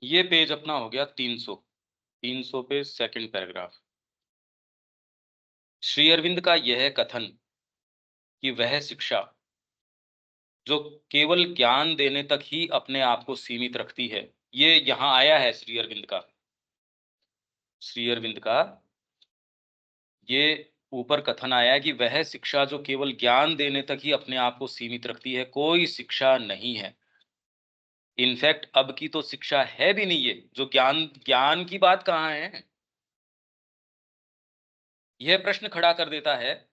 ये पेज अपना हो गया 300 पे सेकंड पैराग्राफ। श्री अरविंद का यह कथन कि वह शिक्षा जो केवल ज्ञान देने तक ही अपने आप को सीमित रखती है, ये यहाँ आया है श्री अरविंद का ये ऊपर कथन आया है कि वह शिक्षा जो केवल ज्ञान देने तक ही अपने आप को सीमित रखती है, कोई शिक्षा नहीं है। इनफैक्ट अब की तो शिक्षा है भी नहीं, ये जो ज्ञान ज्ञान की बात कहाँ है। यह प्रश्न खड़ा कर देता है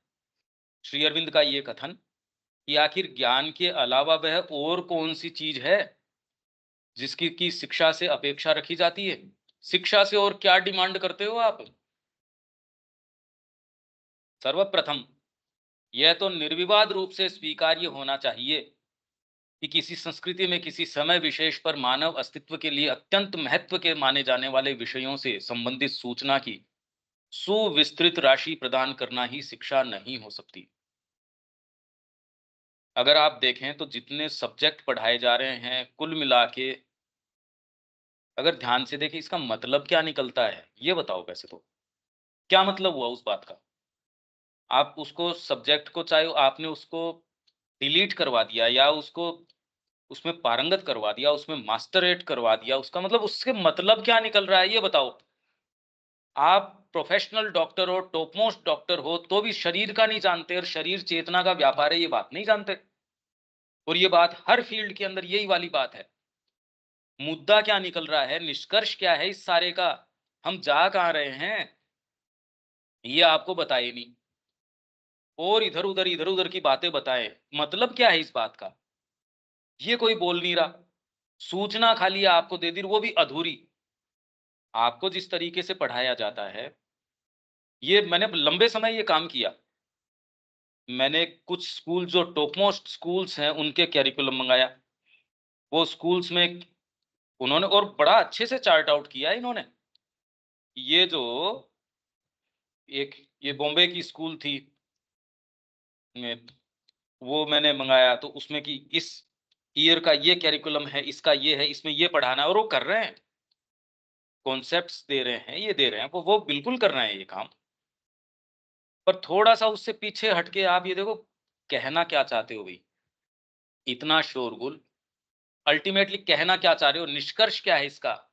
श्री अरविंद का ये कथन कि आखिर ज्ञान के अलावा वह और कौन सी चीज है जिसकी की शिक्षा से अपेक्षा रखी जाती है। शिक्षा से और क्या डिमांड करते हो आप। सर्वप्रथम यह तो निर्विवाद रूप से स्वीकार्य होना चाहिए कि किसी संस्कृति में किसी समय विशेष पर मानव अस्तित्व के लिए अत्यंत महत्व के माने जाने वाले विषयों से संबंधित सूचना की सुविस्तृत राशि प्रदान करना ही शिक्षा नहीं हो सकती। अगर आप देखें तो जितने सब्जेक्ट पढ़ाए जा रहे हैं कुल मिला के, अगर ध्यान से देखें इसका मतलब क्या निकलता है ये बताओ। वैसे तो क्या मतलब हुआ उस बात का। आप उसको सब्जेक्ट को चाहे आपने उसको डिलीट करवा दिया या उसको उसमें पारंगत करवा दिया, उसमें मास्टरेट करवा दिया, उसका मतलब उससे मतलब क्या निकल रहा है ये बताओ। आप प्रोफेशनल डॉक्टर हो, टॉप मोस्ट डॉक्टर हो, तो भी शरीर का नहीं जानते और शरीर चेतना का व्यापार है ये बात नहीं जानते। और ये बात हर फील्ड के अंदर यही वाली बात है। मुद्दा क्या निकल रहा है, निष्कर्ष क्या है इस सारे का, हम जा कहां रहे हैं ये आपको बताए नहीं और इधर उधर की बातें बताए। मतलब क्या है इस बात का ये कोई बोल नहीं रहा। सूचना खाली आपको दे दी, वो भी अधूरी। आपको जिस तरीके से पढ़ाया जाता है, ये मैंने लंबे समय ये काम किया। मैंने कुछ स्कूल जो टॉप मोस्ट स्कूल्स हैं उनके कैरिकुलम मंगाया। वो स्कूल्स में उन्होंने और बड़ा अच्छे से चार्ट आउट किया है इन्होंने। ये जो एक ये बॉम्बे की स्कूल थी में, वो मैंने मंगाया तो उसमें कि इस ईयर का ये कैरिकुलम है, इसका ये है, इसमें ये पढ़ाना है और वो कर रहे हैं। कॉन्सेप्ट्स दे रहे हैं, ये दे रहे हैं, वो बिल्कुल कर रहे हैं ये काम। पर थोड़ा-सा उससे पीछे हटके आप ये देखो कहना क्या चाहते हो भई? इतना शोरगुल, अल्टीमेटली कहना क्या चाह रहे हो? निष्कर्ष क्या है इसका?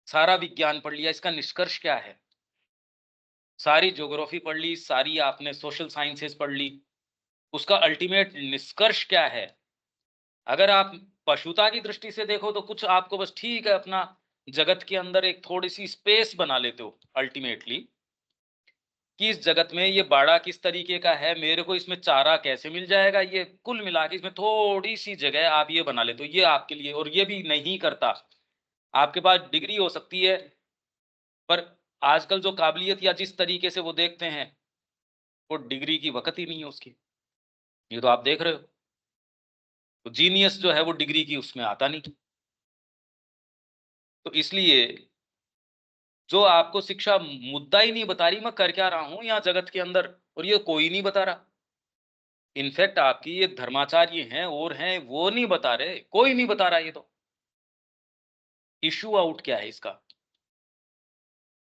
सारा विज्ञान पढ़ लिया, इसका निष्कर्ष क्या है? सारी ज्योग्राफी पढ़ ली, सारी आपने सोशल साइंसेस पढ़ ली, उसका अल्टीमेट निष्कर्ष क्या है? अगर आप पशुता की दृष्टि से देखो तो कुछ आपको बस ठीक है अपना जगत के अंदर एक थोड़ी-सी स्पेस बना लेते हो अल्टीमेटली, कि इस जगत में ये बाड़ा किस तरीके का है, मेरे को इसमें चारा कैसे मिल जाएगा, ये कुल मिला के इसमें थोड़ी-सी जगह आप ये बना लेते हो, ये आपके लिए। और ये भी नहीं करता। आपके पास डिग्री हो सकती है, पर आजकल जो काबिलियत या जिस तरीके से वो देखते हैं, वो डिग्री की वक़्त ही नहीं है उसकी। ये तो आप देख रहे हो। तो जीनियस जो है वो डिग्री की उसमें आता नहीं। तो इसलिए जो आपको शिक्षा मुद्दा ही नहीं बता रही मैं कर क्या रहा हूँ यहाँ जगत के अंदर, और ये कोई नहीं बता रहा। इनफैक्ट आपकी ये धर्माचार्य हैं और हैं, वो नहीं बता रहे, कोई नहीं बता रहा। ये तो इश्यू आउट क्या है इसका।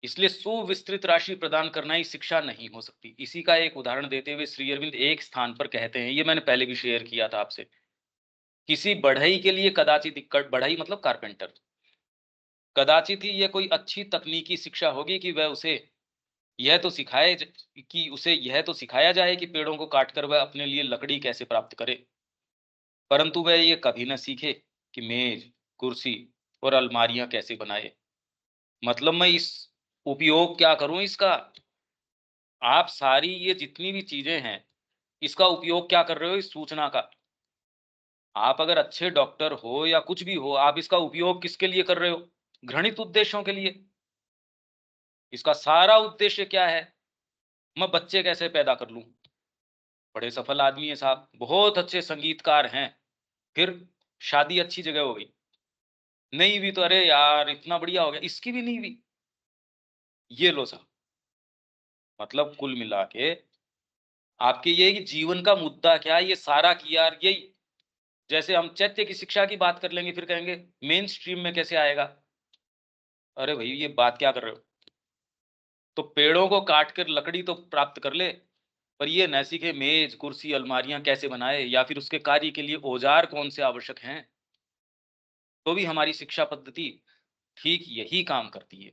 इसलिए सुविस्तृत राशि प्रदान करना ही शिक्षा नहीं हो सकती। इसी का एक उदाहरण देते हुए श्री अरविंद एक स्थान पर कहते हैं, ये मैंने पहले भी शेयर किया था आपसे। किसी बढ़ई के लिए कदाचित बढ़ई मतलब कारपेंटर, कदाचित ही ये कोई अच्छी तकनीकी शिक्षा होगी कि वह उसे यह तो सिखाए कि उसे यह तो सिखाया जाए कि पेड़ों को काटकर वह अपने लिए लकड़ी कैसे प्राप्त करे, परंतु वह ये कभी न सीखे कि मेज, कुर्सी और अलमारियां कैसे बनाए। मतलब मैं इस उपयोग क्या करूं इसका। आप सारी ये जितनी भी चीजें हैं, इसका उपयोग क्या कर रहे हो इस सूचना का। आप अगर अच्छे डॉक्टर हो या कुछ भी हो, आप इसका उपयोग किसके लिए कर रहे हो? घृणित उद्देश्यों के लिए। इसका सारा उद्देश्य क्या है? मैं बच्चे कैसे पैदा कर लूं। बड़े सफल आदमी है साहब, बहुत अच्छे संगीतकार हैं, फिर शादी अच्छी जगह हो गई, नहीं भी तो अरे यार इतना बढ़िया हो गया, इसकी भी नहीं हुई। ये लो साहब। मतलब कुल मिला के आपके ये कि जीवन का मुद्दा क्या है, ये सारा की यार यही। जैसे हम चैत्य की शिक्षा की बात कर लेंगे फिर कहेंगे मेन स्ट्रीम में कैसे आएगा। अरे भाई ये बात क्या कर रहे हो? तो पेड़ों को काट कर लकड़ी तो प्राप्त कर ले, पर ये न सीखे मेज, कुर्सी, अलमारियां कैसे बनाए या फिर उसके कार्य के लिए औजार कौन से आवश्यक हैं। तो भी हमारी शिक्षा पद्धति ठीक यही काम करती है।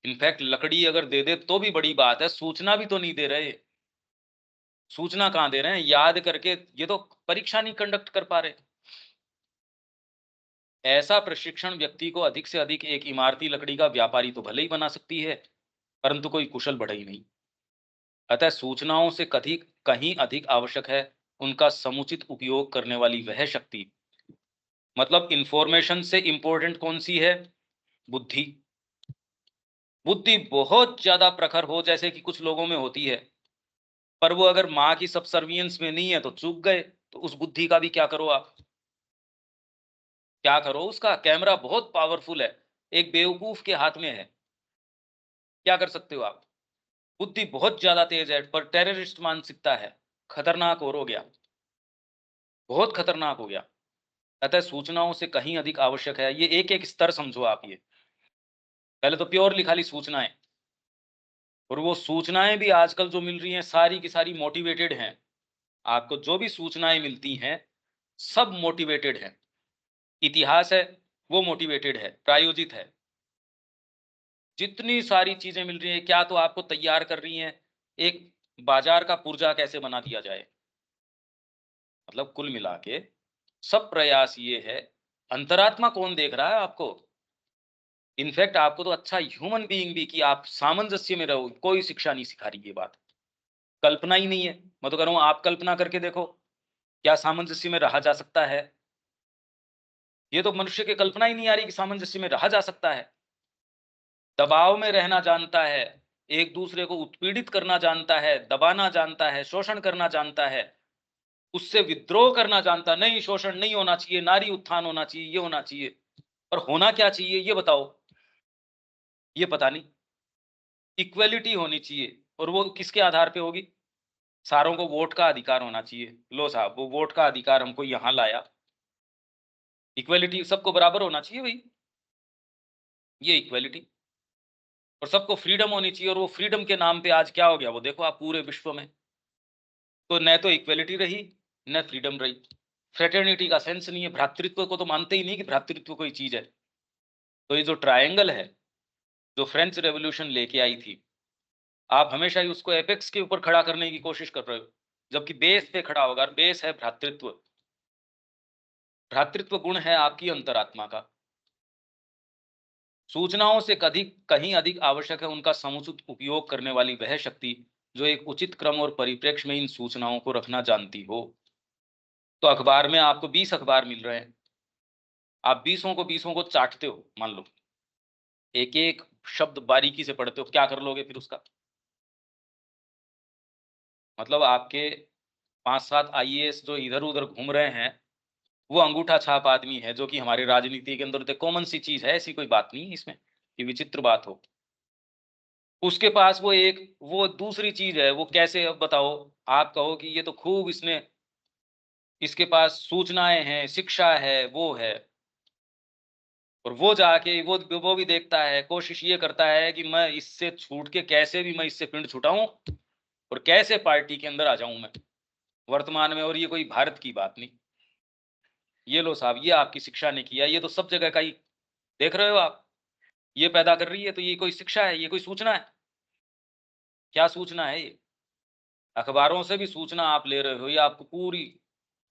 इनफैक्ट लकड़ी अगर दे दे तो भी बड़ी बात है, सूचना भी तो नहीं दे रहे। सूचना कहाँ दे रहे हैं? याद करके ये तो परीक्षा नहीं कंडक्ट कर पा रहे। ऐसा प्रशिक्षण व्यक्ति को अधिक से अधिक एक इमारती लकड़ी का व्यापारी तो भले ही बना सकती है, परंतु कोई कुशल बढ़ई नहीं। अतः सूचनाओं से कहीं कहीं अधिक आवश्यक है उनका समुचित उपयोग करने वाली वह शक्ति। मतलब इंफॉर्मेशन से इंपॉर्टेंट कौन सी है? बुद्धि। बुद्धि बहुत ज्यादा प्रखर हो, जैसे कि कुछ लोगों में होती है, पर वो अगर माँ की सबसर्वियंस में नहीं है तो चूक गए, तो उस बुद्धि का भी क्या करो आप? क्या करो उसका? कैमरा बहुत पावरफुल है, एक बेवकूफ के हाथ में है, क्या कर सकते हो आप? बुद्धि बहुत ज्यादा तेज है, पर टेररिस्ट मानसिकता है, खतरनाक और हो गया, बहुत खतरनाक हो गया। अतः सूचनाओं से कहीं अधिक आवश्यक है, ये एक एक स्तर समझो आप। ये पहले तो प्योरली खाली सूचनाएं, और वो सूचनाएं भी आजकल जो मिल रही हैं सारी की सारी मोटिवेटेड हैं। आपको जो भी सूचनाएं मिलती हैं सब मोटिवेटेड है। इतिहास है वो मोटिवेटेड है, प्रायोजित है। जितनी सारी चीजें मिल रही हैं क्या तो आपको तैयार कर रही हैं एक बाजार का पुर्जा कैसे बना दिया जाए। मतलब कुल मिला के सब प्रयास ये है, अंतरात्मा कौन देख रहा है आपको? इनफैक्ट आपको तो अच्छा ह्यूमन बीइंग भी कि आप सामंजस्य में रहो, कोई शिक्षा नहीं सिखा रही ये बात। कल्पना ही नहीं है। मैं तो कह रहा हूं आप कल्पना करके देखो, क्या सामंजस्य में रहा जा सकता है? ये तो मनुष्य की कल्पना ही नहीं आ रही कि सामंजस्य में रहा जा सकता है। दबाव में रहना जानता है, एक दूसरे को उत्पीड़ित करना जानता है, दबाना जानता है, शोषण करना जानता है, उससे विद्रोह करना जानता। नहीं, शोषण नहीं होना चाहिए, नारी उत्थान होना चाहिए, ये होना चाहिए। पर होना क्या चाहिए ये बताओ? ये पता नहीं। इक्वलिटी होनी चाहिए, और वो किसके आधार पे होगी? सारों को वोट का अधिकार होना चाहिए। लो साहब, वो वोट का अधिकार हमको यहां लाया। इक्वलिटी, सबको बराबर होना चाहिए भाई, ये इक्वलिटी। और सबको फ्रीडम होनी चाहिए, और वो फ्रीडम के नाम पे आज क्या हो गया वो देखो आप पूरे विश्व में। तो न तो इक्वलिटी रही, न फ्रीडम रही। फ्रेटर्निटी का सेंस नहीं है, भ्रातृत्व को तो मानते ही नहीं कि भ्रातृत्व कोई चीज है। तो ये जो ट्रायंगल है जो फ्रेंच रेवोल्यूशन लेके आई थी, आप हमेशा ही उसको एपेक्स के ऊपर खड़ा करने की कोशिश कर रहे हो, जबकि बेस पे खड़ा होगा। बेस है भ्रातृत्व। भ्रातृत्व गुण है आपकी अंतरात्मा का। सूचनाओं से अधिक कहीं अधिक आवश्यक है उनका समुचित उपयोग करने वाली वह शक्ति जो एक उचित क्रम और परिप्रेक्ष्य में इन सूचनाओं को रखना जानती हो। तो अखबार में आपको 20 अखबार मिल रहे हैं, आप 20 को चाटते हो, मान लो एक एक शब्द बारीकी से पढ़ते हो, क्या कर लोगे फिर उसका? मतलब आपके 5-7 आईएएस जो इधर उधर घूम रहे हैं, वो अंगूठा छाप आदमी है, जो कि हमारे राजनीति के अंदर तो कॉमन सी चीज है, ऐसी कोई बात नहीं है इसमें कि विचित्र बात हो। उसके पास वो एक वो दूसरी चीज है, वो कैसे, अब बताओ? आप कहो कि ये तो खूब इसने, इसके पास सूचनाएं हैं, शिक्षा है, वो है, और वो जाके वो भी देखता है, कोशिश ये करता है कि मैं इससे छूट के कैसे भी मैं इससे पिंड छुटाऊं और कैसे पार्टी के अंदर आ जाऊं मैं वर्तमान में। और ये कोई भारत की बात नहीं। ये लो साहब, ये आपकी शिक्षा ने किया, ये तो सब जगह का ही देख रहे हो आप। ये पैदा कर रही है, तो ये कोई शिक्षा है? ये कोई सूचना है? क्या सूचना है ये? अखबारों से भी सूचना आप ले रहे हो, ये आपको पूरी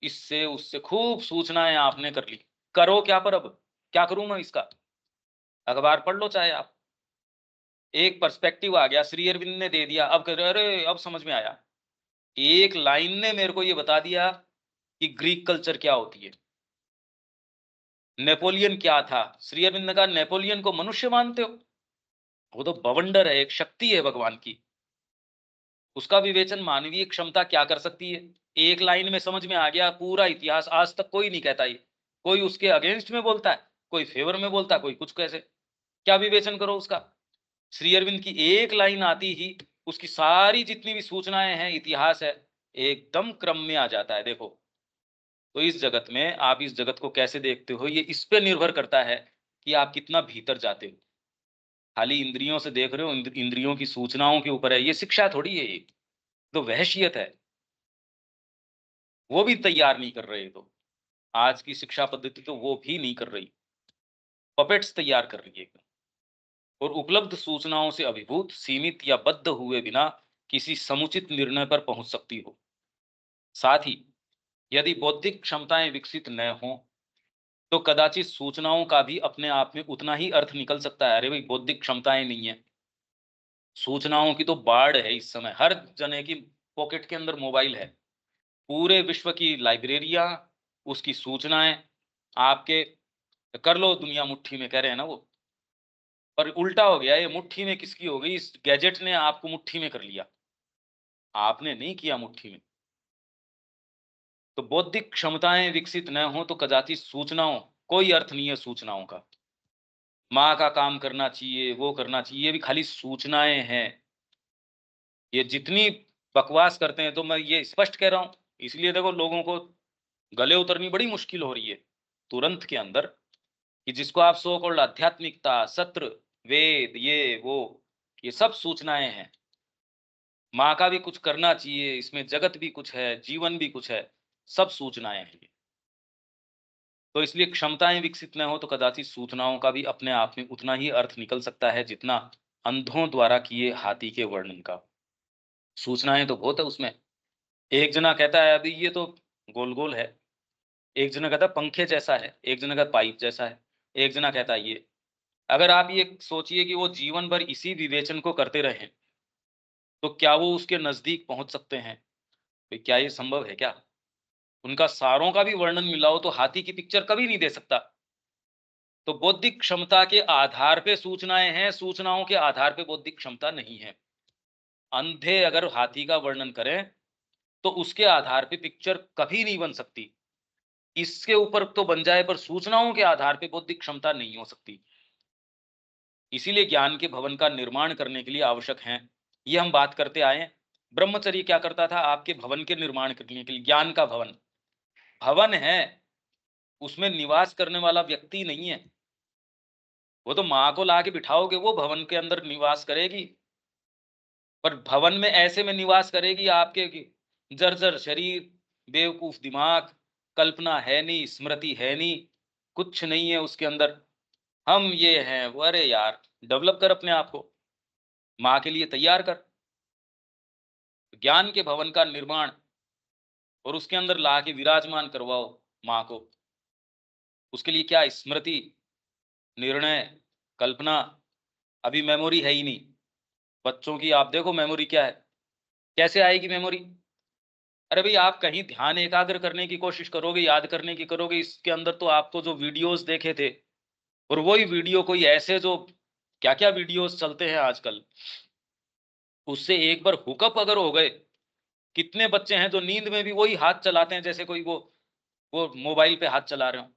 इससे उससे खूब सूचनाएं आपने कर ली। करो क्या? पर अब क्या करूं मैं इसका? अखबार पढ़ लो चाहे आप। एक पर्सपेक्टिव आ गया, श्री अरविंद ने दे दिया, अब कह रहे अरे अब समझ में आया। एक लाइन ने मेरे को ये बता दिया कि ग्रीक कल्चर क्या होती है, नेपोलियन क्या था। श्री अरविंद ने कहा नेपोलियन को मनुष्य मानते हो? वो तो बवंडर है, एक शक्ति है भगवान की। उसका विवेचन मानवीय क्षमता क्या कर सकती है, एक लाइन में समझ में आ गया। पूरा इतिहास आज तक कोई नहीं कहता ये, कोई उसके अगेंस्ट में बोलता है, कोई फेवर में बोलता है, कोई कुछ। कैसे, क्या विवेचन करो उसका? श्री अरविंद की एक लाइन आती ही उसकी सारी जितनी भी सूचनाएं हैं, इतिहास है, एकदम क्रम में आ जाता है। देखो, तो इस जगत में आप इस जगत को कैसे देखते हो, ये इस पे निर्भर करता है कि आप कितना भीतर जाते हो। खाली इंद्रियों से देख रहे हो, इंद्रियों की सूचनाओं के ऊपर है, ये शिक्षा थोड़ी है, ये तो वहशियत है। वो भी तैयार नहीं कर रहे, तो आज की शिक्षा पद्धति तो वो भी नहीं कर रही, पपेट्स तैयार कर रही है एकदम। और उपलब्ध सूचनाओं से अभिभूत, सीमित या बद्ध हुए बिना किसी समुचित निर्णय पर पहुंच सकती हो। साथ ही यदि बौद्धिक क्षमताएं विकसित न हों तो कदाचित सूचनाओं का भी अपने आप में उतना ही अर्थ निकल सकता है। अरे भाई, बौद्धिक क्षमताएं नहीं है, सूचनाओं की तो बाढ़ है इस समय, हर जने की पॉकेट के अंदर मोबाइल है, पूरे विश्व की लाइब्रेरियां, उसकी सूचनाएं आपके, कर लो दुनिया मुट्ठी में, कह रहे हैं ना वो। पर उल्टा हो गया, ये मुट्ठी में किसकी हो गई, इस गैजेट ने आपको मुट्ठी में कर लिया, आपने नहीं किया मुट्ठी में। तो बौद्धिक क्षमताएं विकसित न हो तो कदाचित सूचनाओं, कोई अर्थ नहीं है सूचनाओं का। माँ का काम करना चाहिए, वो करना चाहिए, ये भी खाली सूचनाएं हैं। ये जितनी बकवास करते हैं, तो मैं ये स्पष्ट कह रहा हूं, इसलिए देखो लोगों को गले उतरनी बड़ी मुश्किल हो रही है तुरंत के अंदर, कि जिसको आप सो कॉल्ड आध्यात्मिकता, सत्र, वेद, ये वो, ये सब सूचनाएं हैं। माँ का भी कुछ करना चाहिए, इसमें जगत भी कुछ है, जीवन भी कुछ है, सब सूचनाएं हैं ये। तो इसलिए क्षमताएं विकसित न हो तो कदाचित सूचनाओं का भी अपने आप में उतना ही अर्थ निकल सकता है जितना अंधों द्वारा किए हाथी के वर्णन का। सूचनाएं तो बहुत है उसमें। एक जना कहता है अभी ये तो गोल गोल है, एक जना कहता है पंखे जैसा है, एक जना कहता पाइप जैसा है, एक जना कहता है ये। अगर आप ये सोचिए कि वो जीवन भर इसी विवेचन को करते रहें तो क्या वो उसके नजदीक पहुंच सकते हैं? तो क्या ये संभव है क्या? उनका सारों का भी वर्णन मिलाओ तो हाथी की पिक्चर कभी नहीं दे सकता। तो बौद्धिक क्षमता के आधार पे सूचनाएं हैं, सूचनाओं के आधार पे बौद्धिक क्षमता नहीं है। अंधे अगर हाथी का वर्णन करें तो उसके आधार पे पिक्चर कभी नहीं बन सकती। इसके ऊपर तो बन जाए, पर सूचनाओं के आधार पे बौद्धिक क्षमता नहीं हो सकती। इसीलिए ज्ञान के भवन का निर्माण करने के लिए आवश्यक है, ये हम बात करते आए हैं। ब्रह्मचर्य क्या करता था? आपके भवन के निर्माण करने के लिए, ज्ञान का भवन, भवन है, उसमें निवास करने वाला व्यक्ति नहीं है। वो तो माँ को ला के बिठाओगे, वो भवन के अंदर निवास करेगी, पर भवन में ऐसे में निवास करेगी आपके कि जर्जर शरीर, बेवकूफ दिमाग, कल्पना है नहीं, स्मृति है नहीं, कुछ नहीं है उसके अंदर। हम ये हैं वो, अरे यार, डेवलप कर अपने आप को, माँ के लिए तैयार कर। ज्ञान के भवन का निर्माण और उसके अंदर ला के विराजमान करवाओ माँ को। उसके लिए क्या? स्मृति, निर्णय, कल्पना। अभी मेमोरी है ही नहीं बच्चों की, आप देखो मेमोरी क्या है, कैसे आएगी मेमोरी? अरे भाई, आप कहीं ध्यान एकाग्र करने की कोशिश करोगे, याद करने की करोगे, इसके अंदर तो आपको जो वीडियोस देखे थे, और वही वीडियो कोई ऐसे जो क्या क्या वीडियोस चलते हैं आजकल, उससे एक बार हुकअप अगर हो गए, कितने बच्चे हैं जो नींद में भी वही हाथ चलाते हैं जैसे कोई वो मोबाइल पे हाथ चला रहे हो।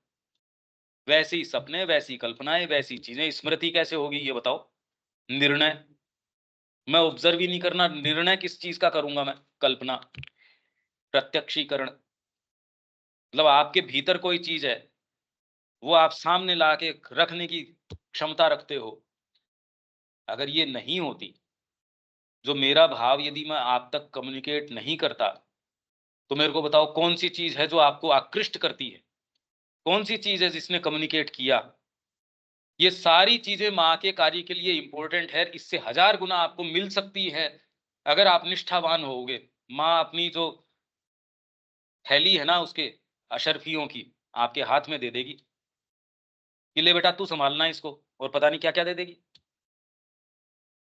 वैसी सपने, वैसी कल्पनाएं, वैसी चीजें, स्मृति कैसे होगी ये बताओ? निर्णय, मैं ऑब्जर्व ही नहीं करना, निर्णय किस चीज का करूंगा मैं? कल्पना, प्रत्यक्षीकरण। मतलब आपके भीतर कोई चीज है, वो आप सामने ला के रखने की क्षमता रखते हो। अगर ये नहीं होती, जो मेरा भाव यदि मैं आप तक कम्युनिकेट नहीं करता, तो मेरे को बताओ कौन सी चीज है जो आपको आकृष्ट करती है? कौन सी चीज है जिसने कम्युनिकेट किया? ये सारी चीजें माँ के कार्य के लिए इंपॉर्टेंट है, इससे 1000 गुना आपको मिल सकती है अगर आप निष्ठावान होगे। माँ अपनी जो थैली है ना उसके अशर्फियों की, आपके हाथ में दे देगी कि ले बेटा तू संभालना इसको, और पता नहीं क्या क्या दे देगी।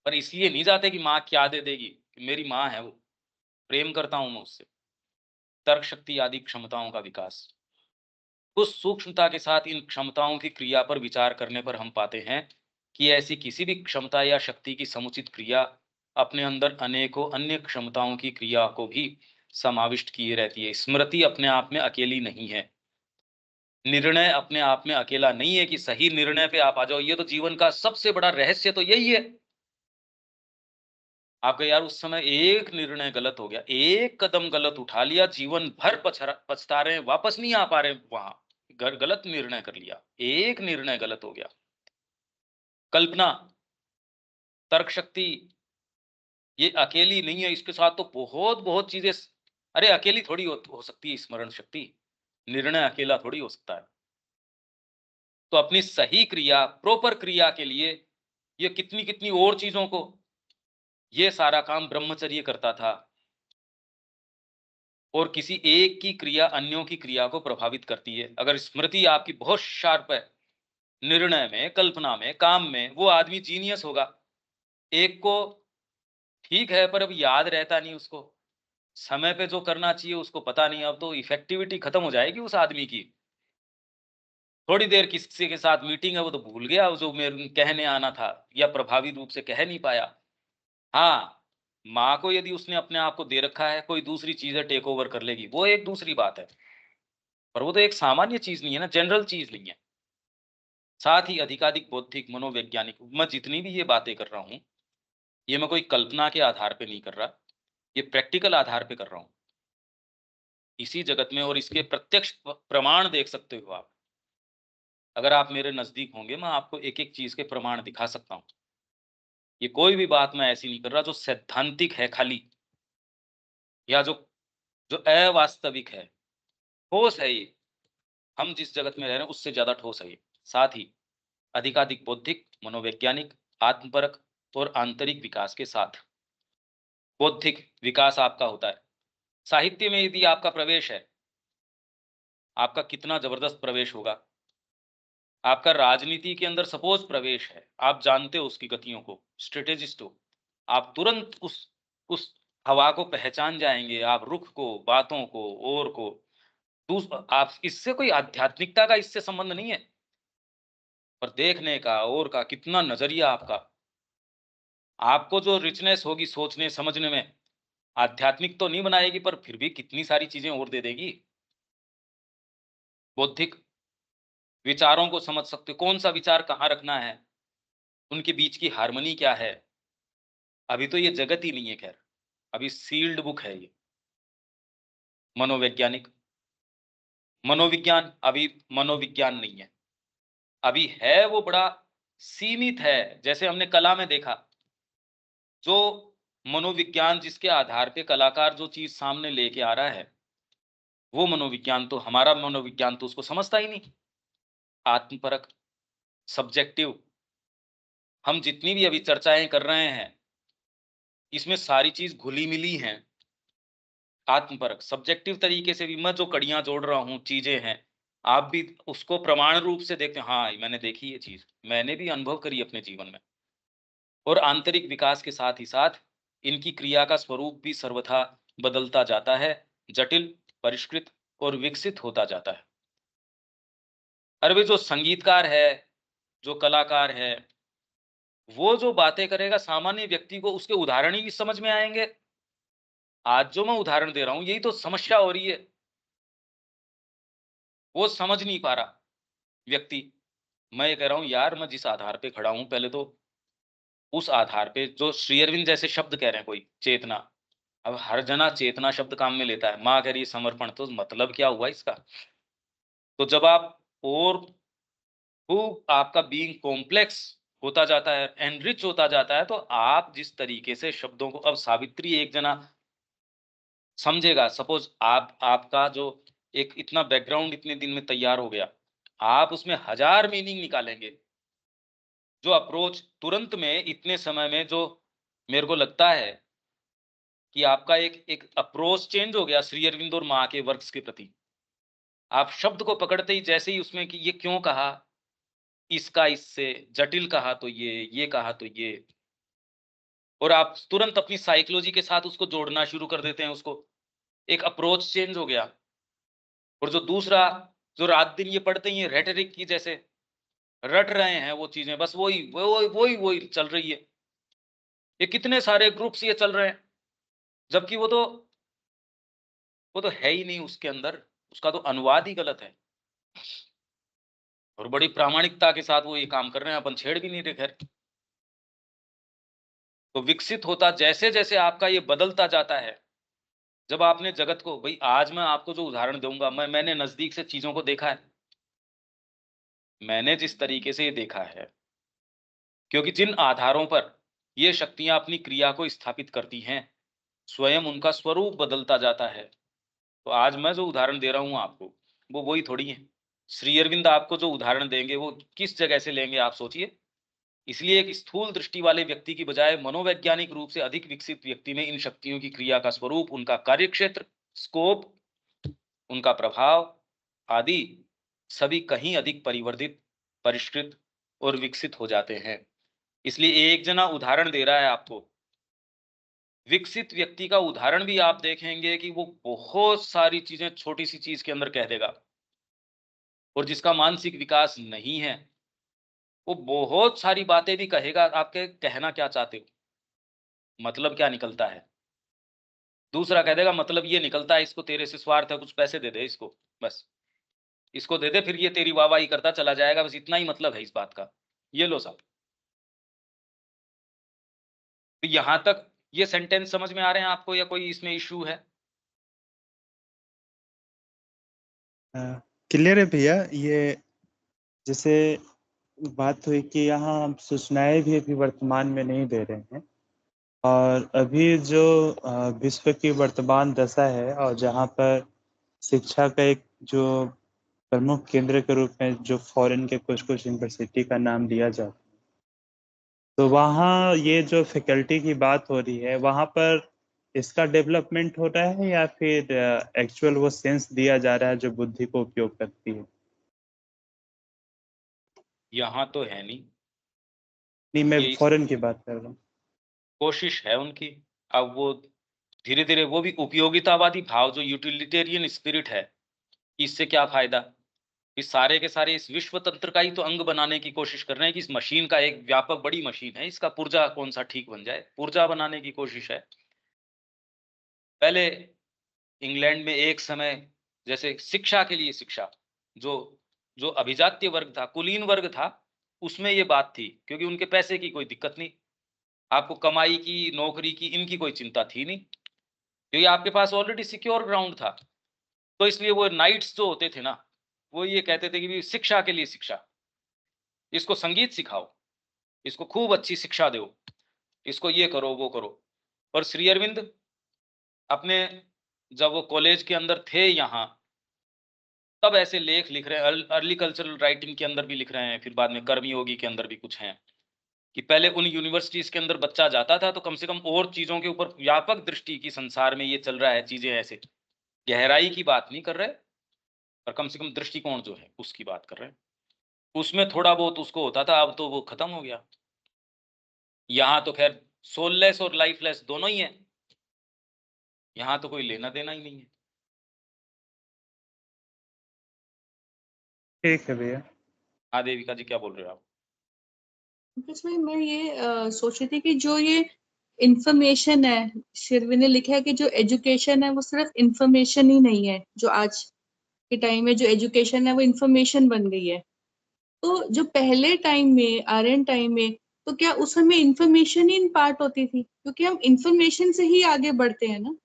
पर इसलिए नहीं जाते कि माँ क्या दे देगी, कि मेरी माँ है, वो प्रेम करता हूं मैं उससे। तर्क शक्ति आदि क्षमताओं का विकास, उस सूक्ष्मता के साथ इन क्षमताओं की क्रिया पर विचार करने पर हम पाते हैं कि ऐसी किसी भी क्षमता या शक्ति की समुचित क्रिया अपने अंदर अनेकों अन्य क्षमताओं की क्रिया को भी समाविष्ट किए रहती है। स्मृति अपने आप में अकेली नहीं है, निर्णय अपने आप में अकेला नहीं है कि सही निर्णय पे आप आ जाओ। ये तो जीवन का सबसे बड़ा रहस्य तो यही है। आपका यार उस समय एक निर्णय गलत हो गया, एक कदम गलत उठा लिया, जीवन भर पछता रहे हैं, वापस नहीं आ पा रहे वहां, गलत निर्णय कर लिया, एक निर्णय गलत हो गया, कल्पना, तर्क शक्ति, ये अकेली नहीं है, इसके साथ तो बहुत-बहुत चीज़ें अरे अकेली थोड़ी हो सकती है स्मरण शक्ति, निर्णय अकेला थोड़ी हो सकता है। तो अपनी सही क्रिया, प्रॉपर क्रिया के लिए ये कितनी-कितनी और चीज़ों को, ये सारा काम ब्रह्मचर्य करता था। और किसी एक की क्रिया अन्यों की क्रिया को प्रभावित करती है। अगर स्मृति आपकी बहुत शार्प है, निर्णय में, कल्पना में, काम में, वो आदमी जीनियस होगा। एक को ठीक है, पर अब याद रहता नहीं उसको। समय पे जो करना चाहिए उसको पता नहीं, अब तो इफेक्टिविटी खत्म हो जाएगी उस आदमी की। थोड़ी देर किसी के साथ मीटिंग है, वो तो भूल गया जो मेरे कहने आना था या प्रभावी रूप से कह नहीं पाया। हाँ, माँ को यदि उसने अपने आप को दे रखा है, कोई दूसरी चीज़ें टेक ओवर कर लेगी, वो एक दूसरी बात है। पर वो तो एक सामान्य चीज़ नहीं है ना, जनरल चीज़ नहीं है। साथ ही अधिकाधिक बौद्धिक, मनोवैज्ञानिक, मैं जितनी भी ये बातें कर रहा हूँ, ये मैं कोई कल्पना के आधार पे नहीं कर रहा, ये प्रैक्टिकल आधार पे कर रहा हूँ। इसी जगत में और इसके प्रत्यक्ष प्रमाण देख सकते हो आप। अगर आप मेरे नज़दीक होंगे, मैं आपको एक-एक चीज़ के प्रमाण दिखा सकता हूँ। ये कोई भी बात मैं ऐसी नहीं कर रहा जो सैद्धांतिक है खाली, या जो जो अवास्तविक है। ठोस है ये। हम जिस जगत में रह रहे हैं उससे ज़्यादा ठोस है ये। साथ ही अधिकाधिक बौद्धिक, मनोवैज्ञानिक, आत्मपरक और आंतरिक विकास के साथ। बौद्धिक विकास आपका होता है। साहित्य में यदि आपका प्रवेश है, आपका कितना ज़बरदस्त प्रवेश होगा। आपका राजनीति के अंदर सपोज़ प्रवेश है, आप जानते हो उसकी गतियों को, स्ट्रैटेजिस्ट हो, आप तुरंत उस हवा को पहचान जाएँगे, आप रुख को, बातों को, ओर को, आप इससे कोई आध्यात्मिकता का इससे संबंध नहीं है, पर देखने का, ओर का कितना नज़रिया आपका। आपको जो रिचनेस होगी सोचने समझने में, आध्यात्मिक तो नहीं बनाएगी पर फिर भी कितनी सारी चीज़ें और दे देगी। बौद्धिक विचारों को समझ सकते हो, कौन-सा विचार कहाँ रखना है, उनके बीच की हार्मनी क्या है। अभी तो ये जगत ही नहीं है खैर, अभी सील्ड बुक है ये। मनोवैज्ञानिक, मनोविज्ञान अभी मनोविज्ञान नहीं है। अभी है वो बड़ा सीमित है, जैसे हमने कला में देखा, जो मनोविज्ञान जिसके आधार पे कलाकार जो चीज़ सामने लेके आ रहा है, वो मनोविज्ञान तो हमारा मनोविज्ञान तो उसको समझता ही नहीं। आत्मपरक, सब्जेक्टिव, हम जितनी भी अभी चर्चाएँ कर रहे हैं, इसमें सारी चीज़ घुली-मिली हैं। आत्मपरक, सब्जेक्टिव तरीके से भी मैं जो कड़ियाँ जोड़ रहा हूँ, चीज़ें हैं, आप भी उसको प्रमाण रूप से देखते हैं, हाँ, मैंने देखी ये चीज़, मैंने भी अनुभव करी अपने जीवन में। और आंतरिक विकास के साथ ही साथ इनकी क्रिया का स्वरूप भी सर्वथा बदलता जाता है, जटिल, परिष्कृत और विकसित होता जाता है। अरे भाई जो संगीतकार है, जो कलाकार है, वो जो बातें करेगा सामान्य व्यक्ति को उसके उदाहरण ही समझ में आएँगे। आज जो मैं उदाहरण दे रहा हूँ, यही तो समस्या हो रही है। वो समझ नहीं पा रहा व्यक्ति। मैं ये कह रहा हूँ यार, मैं जिस आधार पे खड़ा हूँ, पहले तो उस आधार पे जो श्री अरविंद जैसे शब्द कह रहे हैं कोई, चेतना। अब हर जना चेतना शब्द काम में लेता है। माँ कह रही है समर्पण, तो मतलब क्या हुआ इसका? तो जब आप और खूब आपका बीइंग कॉम्प्लेक्स होता जाता है, एनरिच होता जाता है, तो आप जिस तरीके से शब्दों को, अब सावित्री एक जना समझेगा, सपोज़ आपका जो एक इतना बैकग्राउंड इतने दिन में तैयार हो गया, आप उसमें हज़ार मीनिंग निकालेंगे। जो अप्रोच तुरंत में इतने समय में जो मेरे को लगता है कि आपका एक एक अप्रोच चेंज हो गया श्री अरविंद और माँ के वर्क्स के प्रति। आप शब्द को पकड़ते ही जैसे ही उसमें कि ये क्यों कहा, इसका इससे, जटिल कहा तो ये कहा तो ये, और आप तुरंत अपनी साइकोलॉजी के साथ उसको जोड़ना शुरू कर देते हैं उसको। एक अप्रोच चेंज हो गया। और जो दूसरा, जो रात दिन ये पढ़ते ही हैं रेटरिक की जैसे, रट रहे हैं वो चीज़ें, बस वही चल रही है। ये कितने सारे ग्रुप्स ये चल रहे हैं, जबकि वो तो है ही नहीं उसके अंदर, उसका तो अनुवाद ही गलत है। और बड़ी प्रामाणिकता के साथ वो ये काम कर रहे हैं, अपन छेड़ भी नहीं रहे खैर। तो विकसित होता जैसे-जैसे आपका ये बदलता जाता है, जब आपने जगत को, भई आज मैं आपको जो उदाहरण दूँगा, मैंने नज़दीक से चीज़ों को देखा है। मैंने जिस तरीके से ये देखा है, क्योंकि जिन आधारों पर ये शक्तियां अपनी क्रिया को स्थापित करती हैं, स्वयं उनका स्वरूप बदलता जाता है। तो आज मैं जो उदाहरण दे रहा हूं आपको, वो वही थोड़ी है। श्री अरविंद आपको जो उदाहरण देंगे वो किस जगह से लेंगे आप सोचिए। इसलिए एक स्थूल दृष्टि वाले व्यक्ति की बजाय मनोवैज्ञानिक रूप से अधिक विकसित व्यक्ति में इन शक्तियों की क्रिया का स्वरूप, उनका कार्यक्षेत्र, स्कोप, उनका प्रभाव आदि सभी कहीं अधिक परिवर्धित, परिष्कृत और विकसित हो जाते हैं। इसलिए एक जना उदाहरण दे रहा है आपको, विकसित व्यक्ति का उदाहरण भी आप देखेंगे कि वो बहुत सारी चीजें छोटी सी चीज के अंदर कह देगा, और जिसका मानसिक विकास नहीं है वो बहुत सारी बातें भी कहेगा, आपके कहना क्या चाहते हो, मतलब क्या निकलता है। दूसरा कह देगा मतलब ये निकलता है इसको तेरे से स्वार्थ है, कुछ पैसे दे दे इसको, बस इसको दे दे, फिर ये तेरी वाहवाही करता चला जाएगा, बस इतना ही मतलब है इस बात का। ये लो साहब। तो यहां तक ये सेंटेंस समझ में आ रहे हैं आपको, या कोई इसमें इश्यू है? क्लियर है भैया। ये जैसे बात हुई कि यहाँ हम सूचनाएं भी अभी वर्तमान में नहीं दे रहे हैं, और अभी जो विश्व की वर्तमान दशा है और जहाँ पर शिक्षा का एक जो प्रमुख केंद्र के रूप में जो फॉरेन के कुछ कुछ यूनिवर्सिटी का नाम लिया जाता है, तो वहाँ ये जो फैकल्टी की बात हो रही है वहाँ पर इसका डेवलपमेंट हो रहा है या फिर एक्चुअल वो सेंस दिया जा रहा है जो बुद्धि को उपयोग करती है? यहां तो है नहीं। नहीं, मैं ये फॉरेन की बात कर रहा हूँ। कोशिश है उनकी। अब वो धीरे धीरे वो भी उपयोगितावादी भाव, जो यूटिलिटेरियन स्पिरिट है, इससे क्या फायदा। इस सारे के सारे इस विश्व तंत्र का ही तो अंग बनाने की कोशिश कर रहे हैं कि इस मशीन का, एक व्यापक बड़ी मशीन है, इसका पुर्जा कौन सा ठीक बन जाए, पुर्जा बनाने की कोशिश है। पहले इंग्लैंड में एक समय, जैसे शिक्षा के लिए, शिक्षा जो जो अभिजात्य वर्ग था, कुलीन वर्ग था, उसमें ये बात थी, क्योंकि उनके पैसे की कोई दिक्कत नहीं, आपको कमाई की, नौकरी की, इनकी कोई चिंता थी नहीं, क्योंकि आपके पास ऑलरेडी सिक्योर ग्राउंड था। तो इसलिए वो नाइट्स जो होते थे ना, वो ये कहते थे कि भी शिक्षा के लिए शिक्षा, इसको संगीत सिखाओ, इसको खूब अच्छी शिक्षा दो, इसको ये करो वो करो। और श्री अरविंद अपने, जब वो कॉलेज के अंदर थे यहाँ, तब ऐसे लेख लिख रहे हैं, अर्ली कल्चरल राइटिंग के अंदर भी लिख रहे हैं, फिर बाद में कर्मयोगी के अंदर भी कुछ हैं, कि पहले उन यूनिवर्सिटीज के अंदर बच्चा जाता था तो कम से कम और चीजों के ऊपर व्यापक दृष्टि की, संसार में ये चल रहा है चीजें ऐसे, गहराई की बात नहीं कर रहे, पर कम से कम दृष्टिकोण जो है उसकी बात कर रहे हैं। उसमें थोड़ा बहुत उसको होता था, अब तो वो खत्म हो गया। यहाँ तो खैर सोललेस और लाइफलेस दोनों ही है, यहाँ तो कोई लेना देना ही नहीं है। ठीक है भैया। हाँ देविका जी, क्या बोल रहे हो आप? बस मैं ये सोच रही थी कि जो ये इंफॉर्मेशन है, शिरवी ने लिखा है कि जो एजुकेशन है वो सिर्फ इंफॉर्मेशन ही नहीं है, जो आज के टाइम में जो एजुकेशन है वो इंफॉर्मेशन बन गई है। तो जो पहले टाइम में, आर्यन टाइम में, तो क्या उस समय इंफॉर्मेशन ही इम्पार्ट होती थी? क्योंकि हम इंफॉर्मेशन से ही आगे बढ़ते हैं ना।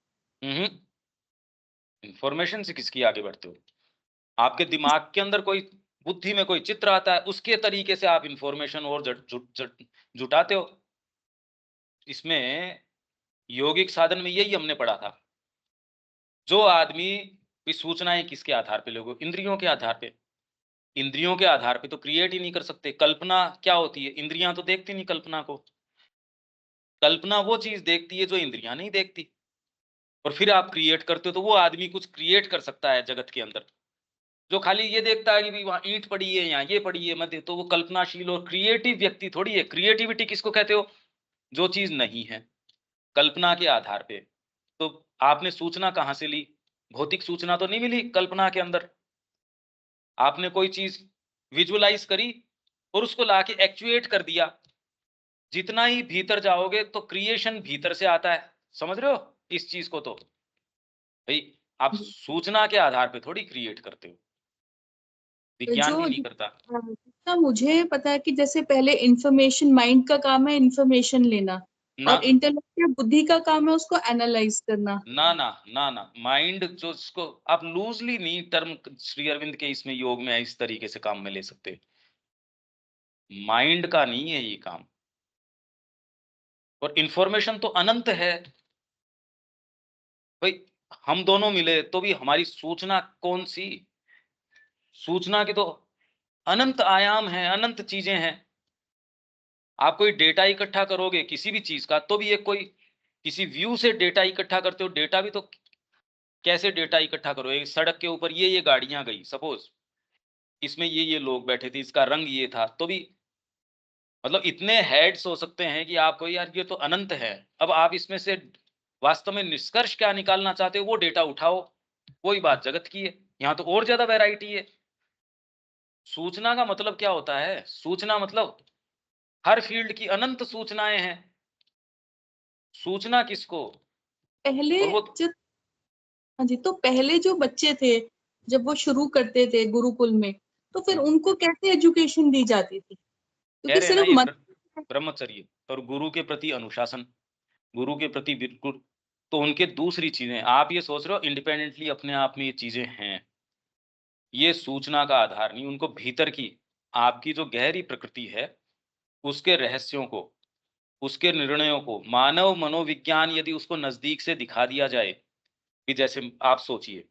इंफॉर्मेशन से किसकी आगे बढ़ते हो? आपके दिमाग के अंदर कोई, बुद्धि में कोई चित्र आता है, उसके तरीके से आप इंफॉर्मेशन और जुटाते हो। इसमें योगिक साधन में यही हमने पढ़ा था। जो आदमी भी सूचनाएं किसके आधार पे लोगों, इंद्रियों के आधार पे, इंद्रियों के आधार पे तो क्रिएट ही नहीं कर सकते। कल्पना क्या होती है? इंद्रियां तो देखती नहीं कल्पना को, कल्पना वो चीज देखती है जो इंद्रियां नहीं देखती। और फिर आप क्रिएट करते हो, तो वो आदमी कुछ क्रिएट कर सकता है जगत के अंदर, जो खाली ये देखता है कि भी वहां ईंट पड़ी है, यहाँ ये पड़ी है मध्य, तो वो कल्पनाशील और क्रिएटिव व्यक्ति थोड़ी है। क्रिएटिविटी किसको कहते हो? जो चीज नहीं है, कल्पना के आधार पे। तो आपने सूचना कहां से ली? भौतिक सूचना तो नहीं मिली कल्पना के अंदर। आपने कोई चीज विजुअलाइज करी और उसको लाके एक्चुएट कर दिया। जितना ही भीतर जाओगे तो क्रिएशन भीतर से आता है, समझ रहे हो इस चीज को? तो भाई आप सूचना के आधार पे थोड़ी क्रिएट करते हो, विज्ञान भी जो नहीं करता। जितना मुझे पता है कि जैसे पहले इंफॉर्मेशन, माइंड का काम है इंफॉर्मेशन लेना, ना और इंटेलेक्ट या बुद्धि का काम है उसको एनालाइज करना। ना ना ना ना, माइंड जो, इसको आप लूजली नहीं टर्म श्री अरविंद के इसमें योग में इस तरीके से काम में ले सकते। माइंड का नहीं है ये काम। और इंफॉर्मेशन तो अनंत है भाई। हम दोनों मिले तो भी हमारी सूचना कौन सी, सूचना के तो अनंत आयाम हैं, अनंत चीजें हैं। आप कोई डेटा इकट्ठा करोगे किसी भी चीज का तो भी एक कोई किसी व्यू से डेटा इकट्ठा करते हो, डेटा भी तो कैसे डेटा इकट्ठा करो। एक सड़क के ऊपर ये गाड़ियां गई, सपोज इसमें ये लोग बैठे थे, इसका रंग ये था, तो भी मतलब इतने हेड्स हो सकते हैं कि आपको यार ये तो अनंत है। अब आप इसमें से वास्तव में निष्कर्ष क्या निकालना चाहते हो वो डेटा उठाओ, वही बात जगत की है। यहाँ तो और ज्यादा वैरायटी है। सूचना का मतलब क्या होता है, सूचना मतलब हर फील्ड की अनंत सूचनाएं हैं। सूचना किसको, पहले और वो जब, हाँ जी, तो पहले जो बच्चे थे जब वो शुरू करते थे गुरुकुल में, तो फिर उनको कैसे एजुकेशन दी जाती थी? कह क्योंकि रहे हैं ना सिर्फ ये मन, ब्रह्मचर्य और गुरु के प्रति अनुशासन, गुरु के प्रति बिल्कुल। तो उनके दूसरी चीजें आप ये सोच रहे हो इंडिपेंडेंटली अपने आप में ये चीजें हैं, ये सूचना का आधार नहीं। उनको भीतर की आपकी जो गहरी प्रकृति है उसके रहस्यों को, उसके निर्णयों को, मानव मनोविज्ञान यदि उसको नजदीक से दिखा दिया जाए कि जैसे आप सोचिए,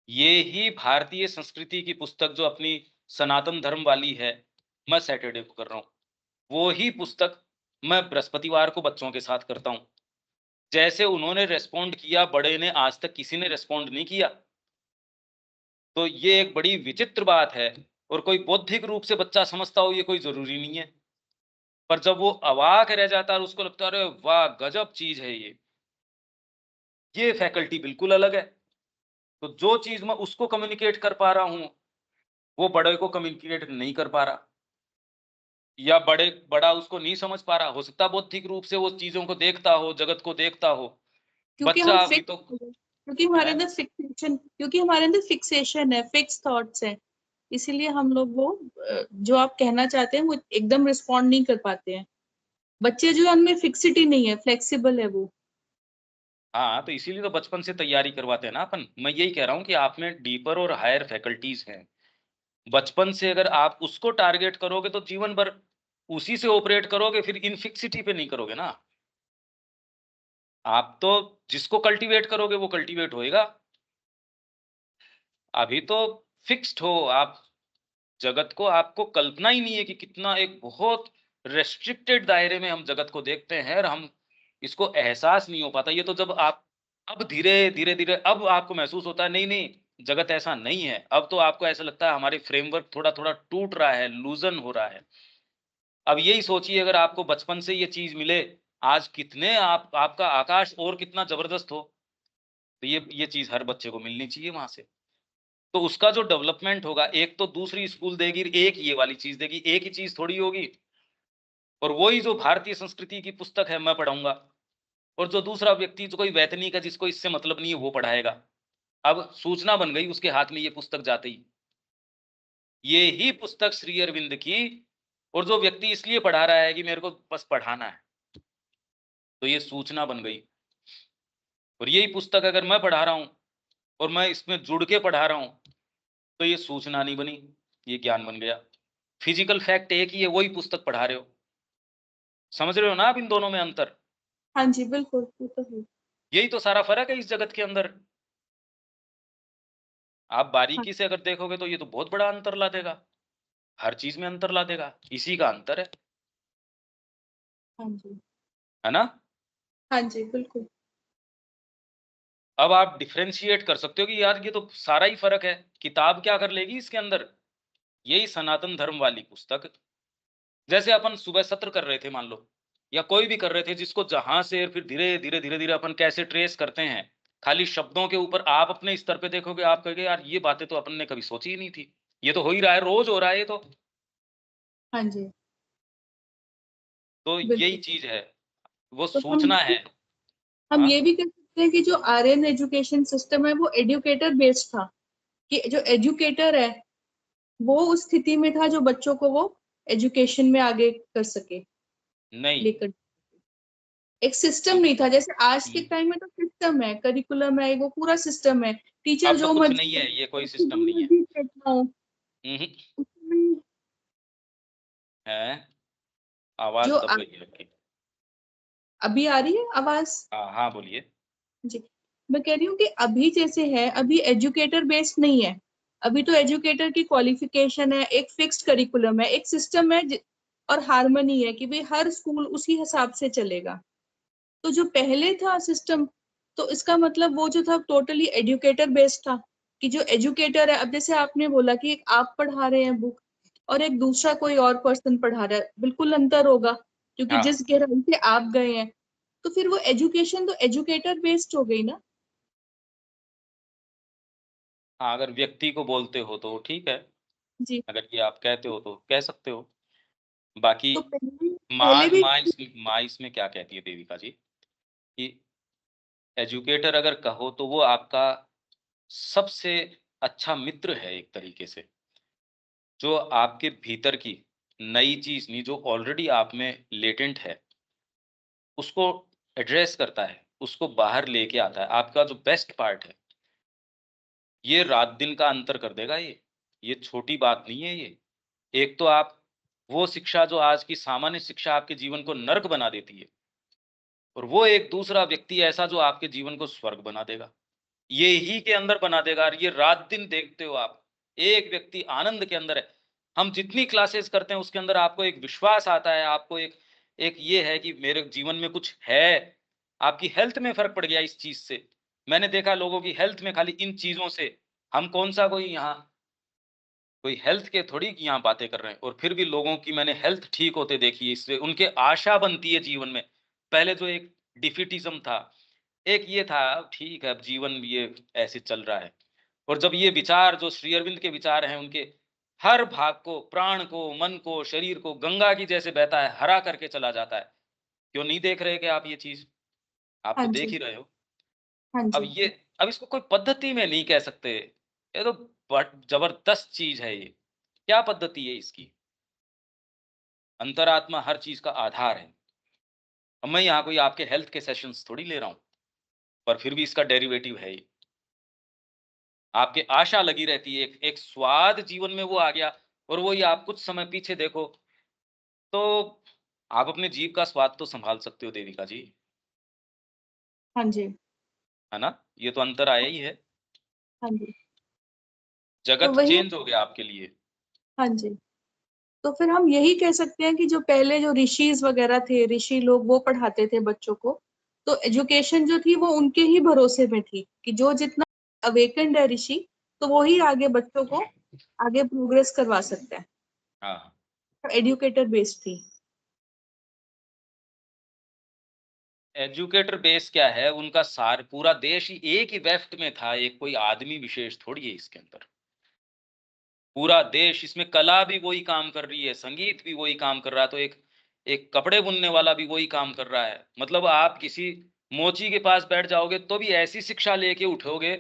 ये ही भारतीय संस्कृति की पुस्तक जो अपनी सनातन धर्म वाली है, मैं सैटरडे को कर रहा हूँ, वो ही पुस्तक मैं बृहस्पतिवार को बच्चों के साथ करता हूँ। जैसे उन्होंने रेस्पॉन्ड किया, बड़े ने आज तक किसी ने रेस्पॉन्ड नहीं किया। तो ये एक बड़ी विचित्र बात है, और कोई बौद्धिक रूप से बच्चा समझता हो ये कोई जरूरी नहीं है, पर जब वो अवाक रह जाता है और उसको लगता है अरे वाह गजब चीज है ये फैकल्टी बिल्कुल अलग है। तो जो चीज मैं उसको कम्युनिकेट कर पा रहा हूं वो बड़े को कम्युनिकेट नहीं कर पा रहा, या बड़ा उसको नहीं समझ पा रहा। हो सकता है बौद्धिक रूप से वो चीजों को देखता हो, जगत को देखता हो, क्योंकि हम बच्चा अभी फिक्स, तो क्योंकि हमारे है। अंदर फिक्सेशन, क्योंकि हमारे अंदर फिक्सेशन है, फिक्स थॉट्स है, इसीलिए हम लोग वो जो आप कहना चाहते हैं वो एकदम रिस्पॉन्ड नहीं कर पाते हैं। बच्चे जो है उनमें फिक्सिटी नहीं है, फ्लेक्सिबल है वो। हाँ तो इसीलिए तो बचपन से तैयारी करवाते हैं ना अपन। मैं यही कह रहा हूँ कि आप में डीपर और हायर फैकल्टीज हैं, बचपन से अगर आप उसको टारगेट करोगे तो जीवन भर उसी से ऑपरेट करोगे, फिर इनफिक्सिटी पे नहीं करोगे ना। आप तो जिसको कल्टीवेट करोगे वो कल्टीवेट होएगा। अभी तो फिक्स्ड हो आप, जगत को आपको कल्पना ही नहीं है कि कितना एक बहुत रेस्ट्रिक्टेड दायरे में हम जगत को देखते हैं, और हम इसको एहसास नहीं हो पाता। ये तो जब आप अब धीरे धीरे धीरे अब आपको महसूस होता है नहीं नहीं जगत ऐसा नहीं है। अब तो आपको ऐसा लगता है हमारे फ्रेमवर्क थोड़ा थोड़ा टूट रहा है, लूजन हो रहा है। अब यही सोचिए अगर आपको बचपन से ये चीज मिले, आज कितने आपका आकाश और कितना जबरदस्त हो। तो ये चीज हर बच्चे को मिलनी चाहिए वहां से। तो उसका जो डेवलपमेंट होगा, एक तो दूसरी स्कूल देगी, एक ये वाली चीज देगी, एक ही चीज थोड़ी होगी। और वही जो भारतीय संस्कृति की पुस्तक है मैं पढ़ाऊंगा, और जो दूसरा व्यक्ति जो कोई वैतनिक है जिसको इससे मतलब नहीं है वो पढ़ाएगा। अब सूचना बन गई उसके हाथ में ये पुस्तक जाते ही, ये ही पुस्तक श्री अरविंद की, और जो व्यक्ति इसलिए पढ़ा रहा है कि मेरे को बस पढ़ाना है, तो ये सूचना बन गई। और यही पुस्तक अगर मैं पढ़ा रहा हूं और मैं इसमें जुड़ के पढ़ा रहा हूं तो ये सूचना नहीं बनी, ये ज्ञान बन गया। फिजिकल फैक्ट एक ही है, वही पुस्तक पढ़ा रहे हो। समझ रहे हो ना आप इन दोनों में अंतर? हाँ जी, बिल्कुल, वो तो है। यही तो सारा फर्क है इस जगत के अंदर। आप हाँ, बारीकी से अगर देखोगे तो ये तो बहुत बड़ा अंतर ला देगा, हर चीज में अंतर ला देगा, इसी का अंतर हाँ जी, है ना। हाँ जी, बिल्कुल। अब आप डिफरेंशिएट कर सकते हो कि यार ये तो सारा ही फर्क है। किताब क्या कर लेगी इसके अंदर, यही सनातन धर्म वाली पुस्तक। जैसे अपन सुबह सत्र कर रहे थे मान लो, या कोई भी कर रहे थे, जिसको जहां से फिर धीरे धीरे धीरे धीरे अपन कैसे ट्रेस करते हैं, खाली शब्दों के ऊपर आप अपने स्तर पे देखोगे, आप कहोगे यार ये बातें तो अपन ने कभी सोची ही नहीं थी, ये तो हो ही रहा है, रोज हो रहा है ये हाँ जी, तो यही बिल्कुल। चीज है, वो तो सूचना है। हम हाँ ये भी कह सकते हैं कि जो आर्यन एजुकेशन सिस्टम है वो एजुकेटर बेस्ड था, कि जो एजुकेटर है वो उस स्थिति में था जो बच्चों को वो एजुकेशन में आगे कर सके, नहीं। लेकर। एक सिस्टम ये- नहीं था जैसे आज के हम्म, टाइम में, तो सिस्टम है, करिकुलम है, वो पूरा सिस्टम है। टीचर अब तो जो कुछ मर्जी नहीं है, ये कोई जो सिस्टम नहीं है। मर्जी कहता हो हम्म, उसमें, है। आवाज जो दब गई है आपकी। अभी आ रही है आवाज? हाँ हाँ बोलिए। जी, मैं कह रही हूँ कि अभी जैसे है, अभी एजुकेटर बेस्ड नहीं है। अभी तो एजुकेटर की क्वालिफिकेशन है, एक फिक्स्ड करिकुलम है, एक सिस्टम है और हार्मनी है कि भाई हर स्कूल उसी हिसाब से चलेगा। तो जो पहले था सिस्टम, तो इसका मतलब वो जो था टोटली एजुकेटर बेस्ड था, कि जो एजुकेटर है, अब जैसे आपने बोला कि एक आप पढ़ा रहे हैं बुक और एक दूसरा कोई और पर्सन पढ़ा रहा है, बिल्कुल अंतर होगा, क्योंकि हाँ जिस गहराई से आप गए हैं, तो फिर वो एजुकेशन तो एजुकेटर बेस्ड हो गई ना। हाँ, अगर व्यक्ति को बोलते हो तो ठीक है, जी। अगर ये आप कहते हो तो कह सकते हो। बाकी तो पहले माँ पहले भी माँ इसमें क्या कहती है देविका जी, कि एजुकेटर अगर कहो तो वो आपका सबसे अच्छा मित्र है एक तरीके से, जो आपके भीतर की नई चीज़ नहीं, जो ऑलरेडी आप में लेटेंट है, उसको एड्रेस करता है, उसको बाहर लेके आता है। आपका जो बेस्ट पार्ट है, ये रात-दिन का अंतर कर देगा ये। ये छोटी बात नहीं है ये। एक तो आप वो शिक्षा जो आज की सामान्य शिक्षा आपके जीवन को नर्क बना देती है, और वो एक दूसरा व्यक्ति ऐसा जो आपके जीवन को स्वर्ग बना देगा। ये ही के अंदर बना देगा, और ये रात-दिन देखते हो आप। एक व्यक्ति आनंद के अंदर है। हम जितनी क्लासेस करते हैं उसके अंदर आपको एक विश्वास आता है, आपको एक एक ये है कि मेरे जीवन में कुछ है। आपकी हेल्थ में फ़र्क पड़ गया इस चीज़ से। मैंने देखा लोगों की हेल्थ में खाली इन चीज़ों से, हम कौन-सा कोई यहाँ कोई हेल्थ के थोड़ी की यहाँ बातें कर रहे हैं, और फिर भी लोगों की मैंने हेल्थ ठीक होते देखी है, इससे उनके आशा बनती है जीवन में। पहले जो एक डिफीटिज़्म था, एक ये था ठीक है अब जीवन ये ऐसे चल रहा है। और जब ये विचार जो श्री अरविंद के विचार हैं उनके हर भाग को, प्राण को, मन को, शरीर को गंगा की जैसे बहता है, हरा करके चला जाता है। क्यों नहीं देख रहे कि आप ये चीज़? आप हाँ तो देख जी, ही रहे हो। हाँ अब जी, ये अब इसको कोई पद्धति में नहीं कह सकते। ये तो बट ज़बरदस्त चीज़ है ये। क्या पद्धति है इसकी? अंतरात्मा हर चीज़ का आधार है। अब मैं यहाँ कोई आपके हेल्थ के सेशंस थोड़ी ले रहा हूँ, पर फिर भी इसका डेरिवेटिव है ये। आपकी आशा लगी रहती है, एक एक स्वाद जीवन में वो आ गया, और वही आप कुछ समय पीछे देखो, तो आप अपने जीभ का स्वाद तो सँभाल सकते हो देविका जी, हाँ जी, है ना? ये तो अंतर आया ही है। हाँ जी। तो जगत वही, चेंज हो गया आपके लिए। हाँ जी। तो फिर हम यही कह सकते हैं कि जो पहले जो ऋषिज वगैरह थे, ऋषि लोग वो पढ़ाते थे बच्चों को, तो एजुकेशन जो थी वो उनके ही भरोसे में थी, कि जो जितना अवेकेंड है ऋषि, तो वो ही आगे बच्चों को आगे प्रोग्रेस करवा सकता है। हाँ, तो एजुकेटर बेस्ड थी। एजुकेटर बेस क्या है, उनका सार पूरा देश ही एक ही वेफ्ट में था, एक कोई आदमी विशेष थोड़ी है इसके अंदर। पूरा देश, इसमें कला भी वही काम कर रही है, संगीत भी वही काम कर रहा है, तो एक एक कपड़े बुनने वाला भी वही काम कर रहा है। मतलब आप किसी मोची के पास बैठ जाओगे तो भी ऐसी शिक्षा लेके उठोगे,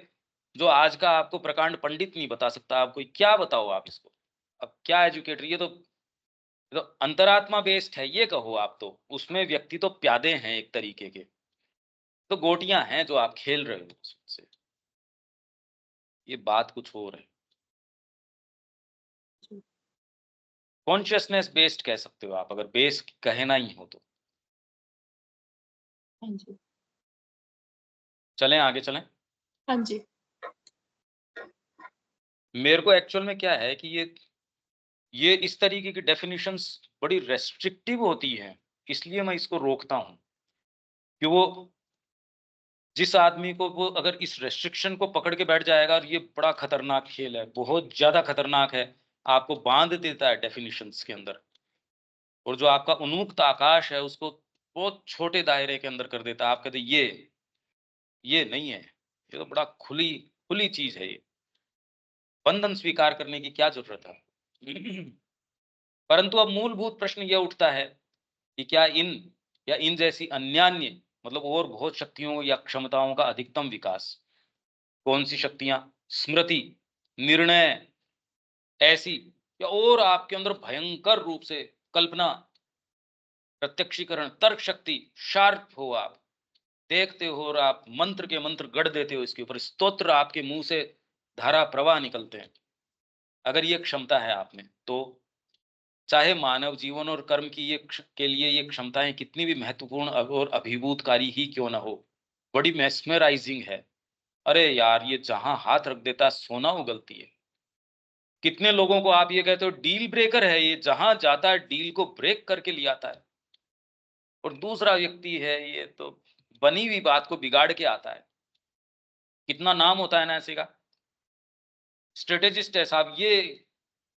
जो आज का आपको प्रकांड पंडित नहीं बता सकता। आप कोई क्या बताओ आप इसको? अब क्या एजुकेटर, ये तो अंतरात्मा बेस्ड है ये कहो आप तो। उसमें व्यक्ति तो प्यादे हैं एक तरीके के, तो गोटियाँ हैं जो आप खेल रहे हो उससे। ये बात कुछ और है। कॉन्शियसनेस बेस्ड कह सकते हो आप, अगर बेस कहना ही हो तो। हाँ जी, चलें आगे चलें? हाँ जी, मेरे को एक्चुअल में क्या है कि ये इस तरीके की डेफिनिशंस बड़ी रेस्ट्रिक्टिव होती हैं, इसलिए मैं इसको रोकता हूँ, कि वो जिस आदमी को वो अगर इस रेस्ट्रिक्शन को पकड़ के बैठ जाएगा, और ये बड़ा खतरनाक खेल है, बहुत ज़्यादा खतरनाक है, आपको बाँध देता है डेफिनिशंस के अंदर, और जो आपका उन्मुक्त आकाश है उसको बहुत छोटे दायरे के अंदर कर देता है। आप कहते हैं ये नहीं है, ये तो बड़ा खुली खुली चीज़ है ये, बंधन स्वीकार करने की क्या ज़रूरत है? परंतु अब मूलभूत प्रश्न ये उठता है कि क्या इन जैसी अन्यान्य, मतलब और बहुत शक्तियों या क्षमताओं का अधिकतम विकास, कौन सी शक्तियां? स्मृति, निर्णय, ऐसी, या और आपके अंदर भयंकर रूप से कल्पना, प्रत्यक्षीकरण, तर्क शक्ति, शार्प हो आप, देखते हो और आप मंत्र के मंत्र गढ़ देते हो, इसके ऊपर स्तोत्र आपके मुंह से धारा प्रवाह निकलते हैं। अगर ये क्षमता है आप में, तो चाहे मानव जीवन और कर्म की के लिए ये क्षमताएं कितनी भी महत्वपूर्ण और अभिभूतकारी ही क्यों ना हो, बड़ी मेस्मराइजिंग है। अरे यार, ये जहां हाथ रख देता है सोना उगलती है। कितने लोगों को आप ये कहते हो डील ब्रेकर है, ये जहां जाता है डील को ब्रेक करके ले आता है। और दूसरा व्यक्ति है, ये तो बनी हुई बात को बिगाड़ के आता है। कितना नाम होता है ना ऐसे का, स्ट्रेटेजिस्ट है साहब। ये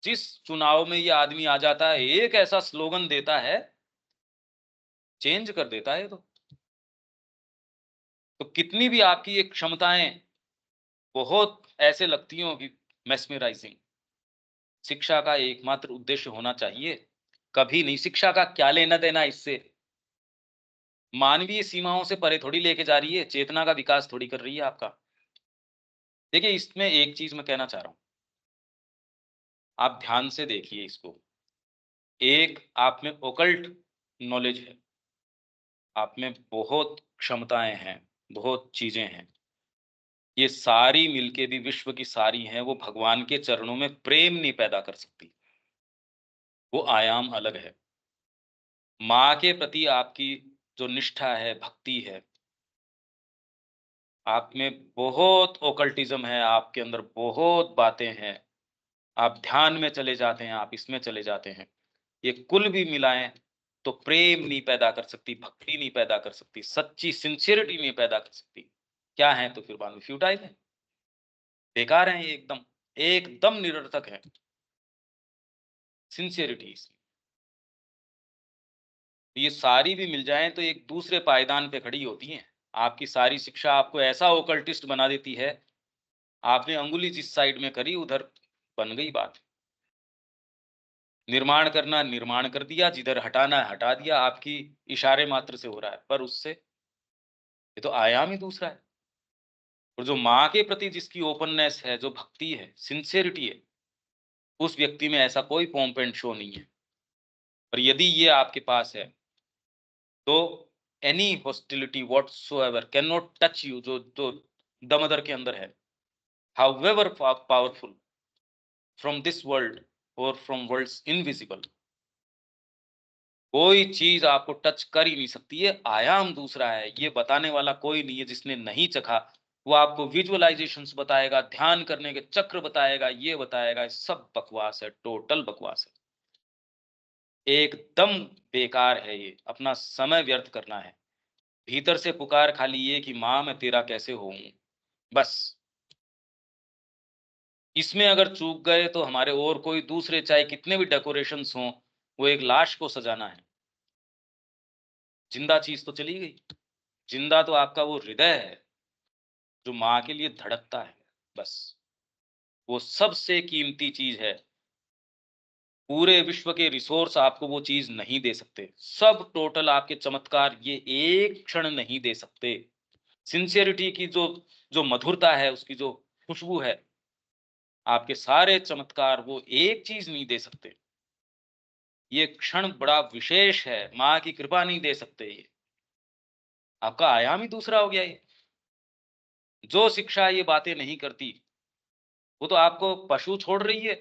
जिस चुनाव में ये आदमी आ जाता है, एक ऐसा स्लोगन देता है, चेंज कर देता है। तो कितनी भी आपकी ये क्षमताएं बहुत ऐसे लगती हो कि मेस्मराइजिंग। शिक्षा का एकमात्र उद्देश्य होना चाहिए, कभी नहीं शिक्षा का क्या लेना देना इससे। मानवीय सीमाओं से परे थोड़ी लेके जा रही है, चेतना का विकास थोड़ी कर रही है आपका। देखिए, इसमें एक चीज मैं कहना चाह रहा हूं, आप ध्यान से देखिए इसको। एक आप में ओकल्ट नॉलेज है, आप में बहुत क्षमताएं हैं, बहुत चीजें हैं। ये सारी मिलके भी विश्व की सारी हैं, वो भगवान के चरणों में प्रेम नहीं पैदा कर सकती। वो आयाम अलग है। माँ के प्रति आपकी जो निष्ठा है, भक्ति है, आप में बहुत ओकल्टिज्म है, आपके अंदर बहुत बातें हैं। आप ध्यान में चले जाते हैं, आप इसमें चले जाते हैं। ये कुल भी मिलाएं तो प्रेम नहीं पैदा कर सकती, भक्ति नहीं पैदा कर सकती, सच्ची सिंसियरिटी नहीं पैदा कर सकती। क्या है तो फिर बाद में फ्यूटाइल है, बेकार है, ये एकदम एकदम निरर्थक है सिंसियरिटी। ये सारी भी मिल जाएं तो एक दूसरे पायदान पे खड़ी होती हैं। आपकी सारी शिक्षा आपको ऐसा ओकल्टिस्ट बना देती है, आपने अंगुली जिस साइड में करी उधर बन गई बात। निर्माण करना निर्माण कर दिया, जिधर हटाना है हटा दिया, आपकी इशारे मात्र से हो रहा है, पर उससे ये तो आयाम ही दूसरा है। और जो माँ के प्रति जिसकी ओपननेस है, जो भक्ति है, सिंसियरिटी है, उस व्यक्ति में ऐसा कोई पॉम्प एंड शो नहीं है। पर यदि ये आपके पास है तो any hostility whatsoever can not touch you, जो द मदर के अंदर है, however powerful, from this world और फ्रॉम वर्ल्ड्स इनविजिबल, कोई चीज आपको टच कर ही नहीं सकती है। आयाम दूसरा है, ये बताने वाला कोई नहीं है। जिसने नहीं चखा वो आपको विजुअलाइजेशंस बताएगा, ध्यान करने के चक्र बताएगा, ये बताएगा, सब बकवास है, टोटल बकवास है, एकदम बेकार है। ये अपना समय व्यर्थ करना है। भीतर से पुकार खाली ये कि माँ मैं तेरा कैसे होऊं, बस। इसमें अगर चूक गए तो हमारे और कोई दूसरे चाहे कितने भी डेकोरेशंस हों, वो एक लाश को सजाना है। जिंदा चीज तो चली गई। जिंदा तो आपका वो हृदय है जो माँ के लिए धड़कता है, बस। वो सबसे कीमती चीज है। पूरे विश्व के रिसोर्स आपको वो चीज नहीं दे सकते। सब टोटल आपके चमत्कार ये एक क्षण नहीं दे सकते। सिंसियरिटी की जो जो मधुरता है, उसकी जो खुशबू है, आपके सारे चमत्कार वो एक चीज नहीं दे सकते। ये क्षण बड़ा विशेष है, माँ की कृपा नहीं दे सकते। ये आपका आयाम ही दूसरा हो गया। ये जो शिक्षा ये बातें नहीं करती, वो तो आपको पशु छोड़ रही है।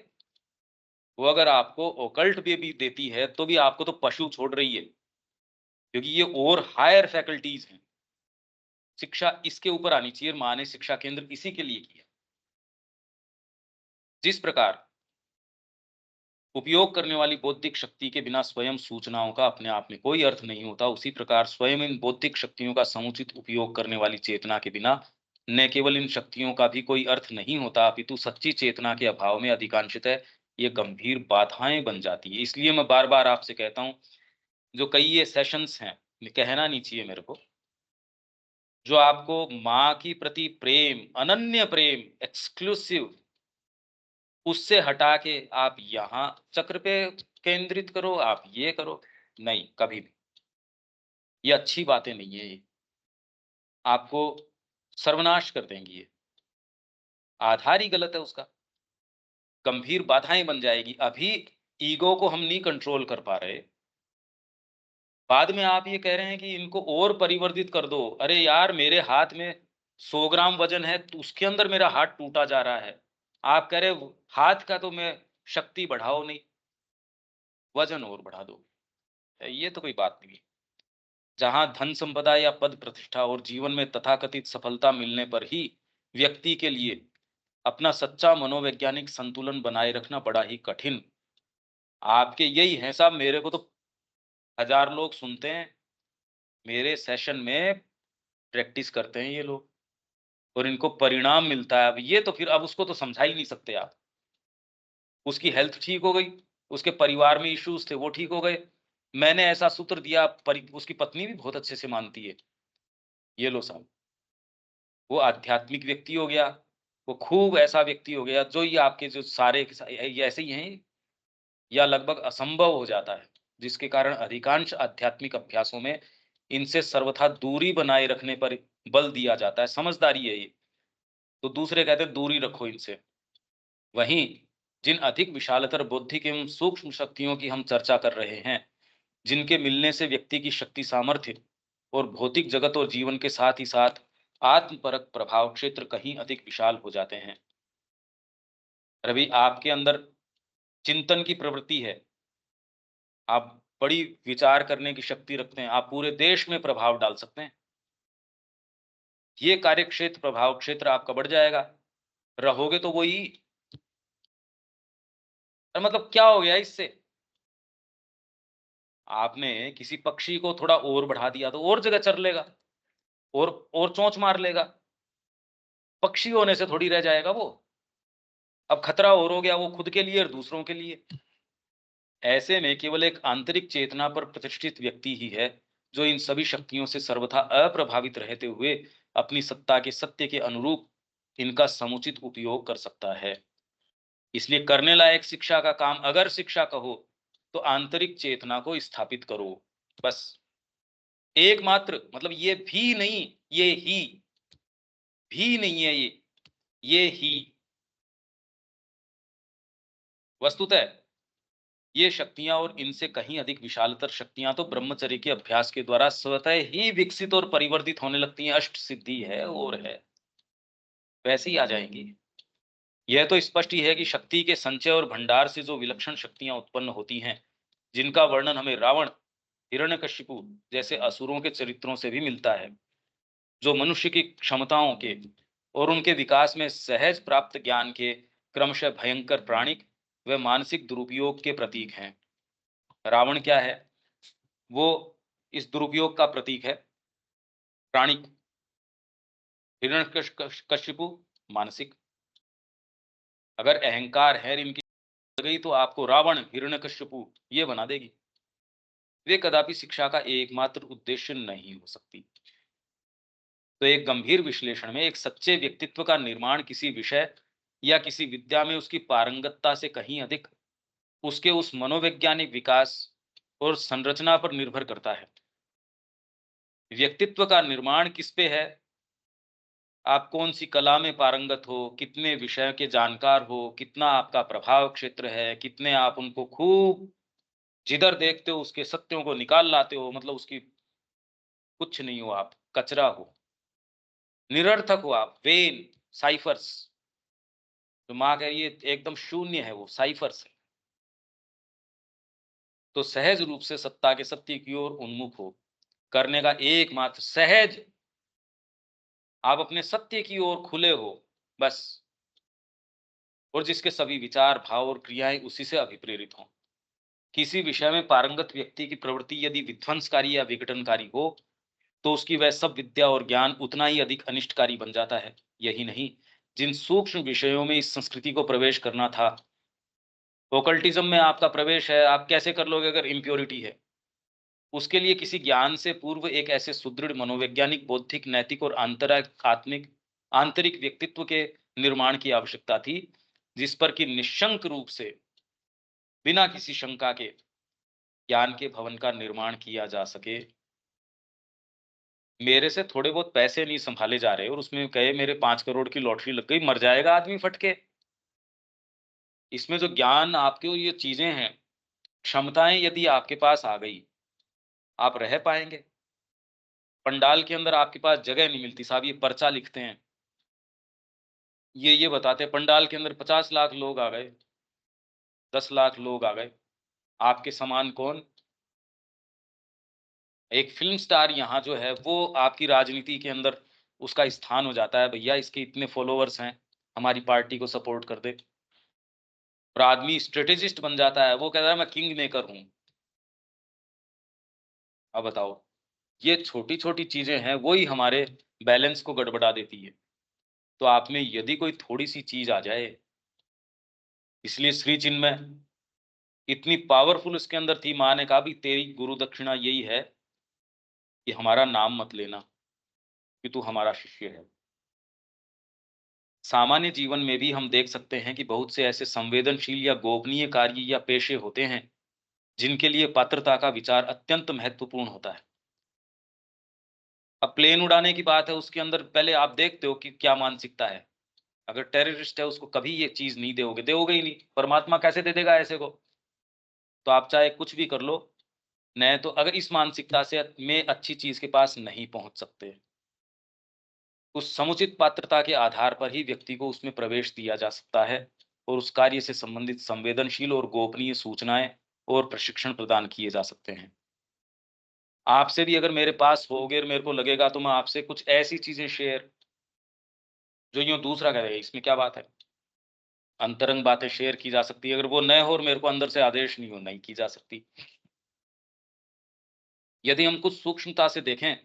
वो अगर आपको ओकल्ट भी देती है तो भी आपको तो पशु छोड़ रही है, क्योंकि ये और हायर फैकल्टीज हैं। शिक्षा इसके ऊपर आनी चाहिए। माँ ने शिक्षा केंद्र इसी के लिए किया। जिस प्रकार उपयोग करने वाली बौद्धिक शक्ति के बिना स्वयं सूचनाओं का अपने आप में कोई अर्थ नहीं होता, उसी प्रकार स्वयं इन बौद्धिक शक्तियों का समुचित उपयोग करने वाली चेतना के बिना न केवल इन शक्तियों का भी कोई अर्थ नहीं होता, अपितु सच्ची चेतना के अभाव में अधिकांशतः ये गंभीर बाधाएं बन जाती है। इसलिए मैं बार बार आपसे कहता हूं, जो कई ये सेशंस हैं, कहना नहीं चाहिए मेरे को, जो आपको माँ की प्रति प्रेम, अनन्य प्रेम, एक्सक्लूसिव, उससे हटा के आप यहाँ चक्र पे केंद्रित करो, आप ये करो, नहीं, कभी भी ये अच्छी बातें नहीं है। ये आपको सर्वनाश कर देंगी। ये आधार ही गलत है उसका, गंभीर बाधाएं बन जाएगी। अभी ईगो को हम नहीं कंट्रोल कर पा रहे, बाद में आप ये कह रहे हैं कि इनको और परिवर्तित कर दो। अरे यार, मेरे हाथ में 100 ग्राम वजन है तो उसके अंदर मेरा हाथ टूटा जा रहा है। आप कह रहे हाथ का तो मैं शक्ति बढ़ाओ नहीं। वजन और बढ़ा दो। ये तो कोई बात नहीं। जहां धन संपदा या पद प्रतिष्ठा और जीवन में तथाकथित सफलता मिलने पर ही व्यक्ति के लिए अपना सच्चा मनोवैज्ञानिक संतुलन बनाए रखना बड़ा ही कठिन। आपके यही हैं साहब, मेरे को तो 1000 लोग सुनते हैं, मेरे सेशन में प्रैक्टिस करते हैं ये लोग, और इनको परिणाम मिलता है। अब ये तो फिर अब उसको तो समझा ही नहीं सकते आप। उसकी हेल्थ ठीक हो गई, उसके परिवार में इश्यूज थे वो ठीक हो गए। मैंने ऐसा सूत्र दिया, उसकी पत्नी भी बहुत अच्छे से मानती है। ये लो साहब, वो आध्यात्मिक व्यक्ति हो गया, वो खूब ऐसा व्यक्ति हो गया जो ये आपके जो सारे ये ऐसे ही हैं, या लगभग असंभव हो जाता है, जिसके कारण अधिकांश आध्यात्मिक अभ्यासों में इनसे सर्वथा दूरी बनाए रखने पर बल दिया जाता है। समझदारी है ये। तो दूसरे कहते हैं दूरी रखो इनसे। वहीं जिन अधिक विशालतर बौद्धिक एवं सूक्ष्म शक्तियों की हम चर्चा कर रहे हैं, जिनके मिलने से व्यक्ति की शक्ति सामर्थ्य और भौतिक जगत और जीवन के साथ ही साथ आत्मपरक प्रभाव क्षेत्र कहीं अधिक विशाल हो जाते हैं। रवि, आपके अंदर चिंतन की प्रवृत्ति है, आप बड़ी विचार करने की शक्ति रखते हैं, आप पूरे देश में प्रभाव डाल सकते हैं। ये कार्य क्षेत्र, प्रभाव क्षेत्र आपका बढ़ जाएगा। रहोगे तो वही, मतलब क्या हो गया इससे? आपने किसी पक्षी को थोड़ा और बढ़ा दिया तो और जगह चर लेगा, और चोंच मार लेगा। पक्षी होने से थोड़ी रह जाएगा वो। अब खतरा और हो गया, वो खुद के लिए और दूसरों के लिए। ऐसे में केवल एक आंतरिक चेतना पर प्रतिष्ठित व्यक्ति ही है जो इन सभी शक्तियों से सर्वथा अप्रभावित रहते हुए अपनी सत्ता के सत्य के अनुरूप इनका समुचित उपयोग कर सकता है। इसलिए करने लायक शिक्षा का काम, अगर शिक्षा कहो तो आंतरिक चेतना को स्थापित करो। बस एकमात्र, मतलब ये भी नहीं, ये ही भी नहीं है, ये ही वस्तुतः ये शक्तियां और इनसे कहीं अधिक विशालतर शक्तियां तो ब्रह्मचर्य के अभ्यास के द्वारा स्वतः ही विकसित और परिवर्तित होने लगती हैं। अष्ट सिद्धि है और है, वैसे ही आ जाएंगी। यह तो स्पष्ट ही है कि शक्ति के संचय और भंडार से जो विलक्षण शक्तियां उत्पन्न होती हैं, जिनका वर्णन हमें रावण, हिरण्यकशिपु जैसे असुरों के चरित्रों से भी मिलता है, जो मनुष्य की क्षमताओं के और उनके विकास में सहज प्राप्त ज्ञान के क्रमशः भयंकर प्राणिक व मानसिक दुरुपयोग के प्रतीक हैं। रावण क्या है? वो इस दुरुपयोग का प्रतीक है। प्राणिक हिरण्यकशिपु मानसिक। अगर अहंकार है इनकी गई तो आपको रावण, हिरण्यकशिपु ये बना देगी। वे कदापि शिक्षा का एकमात्र उद्देश्य नहीं हो सकती। तो एक गंभीर विश्लेषण में एक सच्चे व्यक्तित्व का निर्माण किसी विषय या किसी विद्या में उसकी पारंगतता से कहीं अधिक उसके उस मनोवैज्ञानिक विकास और संरचना पर निर्भर करता है। व्यक्तित्व का निर्माण किस पे है? आप कौन सी कला में पारंगत हो, कितने विषय के जानकार हो, कितना आपका प्रभाव क्षेत्र है, कितने आप उनको खूब जिधर देखते हो उसके सत्यों को निकाल लाते हो, मतलब उसकी कुछ नहीं हो, आप कचरा हो, निरर्थक हो, आप वेन, साइफर्स। तो माँ कह रही है एकदम शून्य है, वो साइफर्स है। तो सहज रूप से सत्ता के सत्य की ओर उन्मुख हो, करने का एकमात्र सहज, आप अपने सत्य की ओर खुले हो बस, और जिसके सभी विचार, भाव और क्रियाएं उसी से अभिप्रेरित हों। किसी विषय में पारंगत व्यक्ति की प्रवृत्ति यदि विध्वंसकारी या विघटनकारी हो तो उसकी वह सब विद्या और ज्ञान उतना ही अधिक अनिष्टकारी बन जाता है। यही नहीं, जिन सूक्ष्म विषयों में इस संस्कृति को प्रवेश करना था, ओकल्टिज्म में आपका प्रवेश है, आप कैसे कर लोगे अगर इम्प्योरिटी है? उसके लिए किसी ज्ञान से पूर्व एक ऐसे सुदृढ़ मनोवैज्ञानिक, बौद्धिक, नैतिक और आंतरिक व्यक्तित्व के निर्माण की आवश्यकता थी, जिस पर कि निशंक रूप से बिना किसी शंका के ज्ञान के भवन का निर्माण किया जा सके। मेरे से थोड़े बहुत पैसे नहीं संभाले जा रहे और उसमें कहे मेरे 5 करोड़ की लॉटरी लग गई, मर जाएगा आदमी फटके। इसमें जो ज्ञान आपके ये चीजें हैं, क्षमताएं यदि आपके पास आ गई, आप रह पाएंगे। पंडाल के अंदर आपके पास जगह नहीं मिलती साहब, ये पर्चा लिखते हैं, ये बताते हैं पंडाल के अंदर 50 लाख लोग आ गए, 10 लाख लोग आ गए, आपके समान कौन? एक फ़िल्म स्टार यहाँ जो है वो आपकी राजनीति के अंदर उसका स्थान हो जाता है, भैया इसके इतने फॉलोवर्स हैं, हमारी पार्टी को सपोर्ट कर दे। और आदमी स्ट्रैटेजिस्ट बन जाता है, वो कहता है मैं किंग मेकर हूँ। अब बताओ, ये छोटी-छोटी चीज़ें हैं, वो ही हमारे बैलेंस को गड़बड़ा देती है। तो आप में यदि कोई थोड़ी-सी चीज़ आ जाए, इसलिए श्री चिन्मय इतनी पावरफुल उसके अंदर थी, माँ ने कहा भी तेरी गुरु दक्षिणा यही है कि हमारा नाम मत लेना, कि तू हमारा शिष्य है। सामान्य जीवन में भी हम देख सकते हैं कि बहुत से ऐसे संवेदनशील या गोपनीय कार्य या पेशे होते हैं, जिनके लिए पात्रता का विचार अत्यंत महत्वपूर्ण होता है। अब प्लेन उड़ाने की बात है, उसके अंदर पहले आप देखते हो कि क्या मानसिकता है। अगर टेररिस्ट है, उसको कभी ये चीज़ नहीं दोगे ही नहीं। परमात्मा कैसे दे देगा ऐसे को? तो आप चाहे कुछ भी कर लो, नहीं तो अगर इस मानसिकता से में अच्छी चीज़ के पास नहीं पहुँच सकते। उस समुचित पात्रता के आधार पर ही व्यक्ति को उसमें प्रवेश दिया जा सकता है और उस कार्य से संबंधित संवेदनशील और गोपनीय सूचनाएँ और प्रशिक्षण प्रदान किए जा सकते हैं। आपसे भी अगर मेरे पास होगे और मेरे को लगेगा तो मैं आपसे कुछ ऐसी चीज़ें शेयर जो यूँ दूसरा कहेगा इसमें क्या बात है? अंतरंग बातें शेयर की जा सकती है, अगर वो न हो और मेरे को अंदर से आदेश नहीं हो, नहीं की जा सकती। यदि हम कुछ सूक्ष्मता से देखें,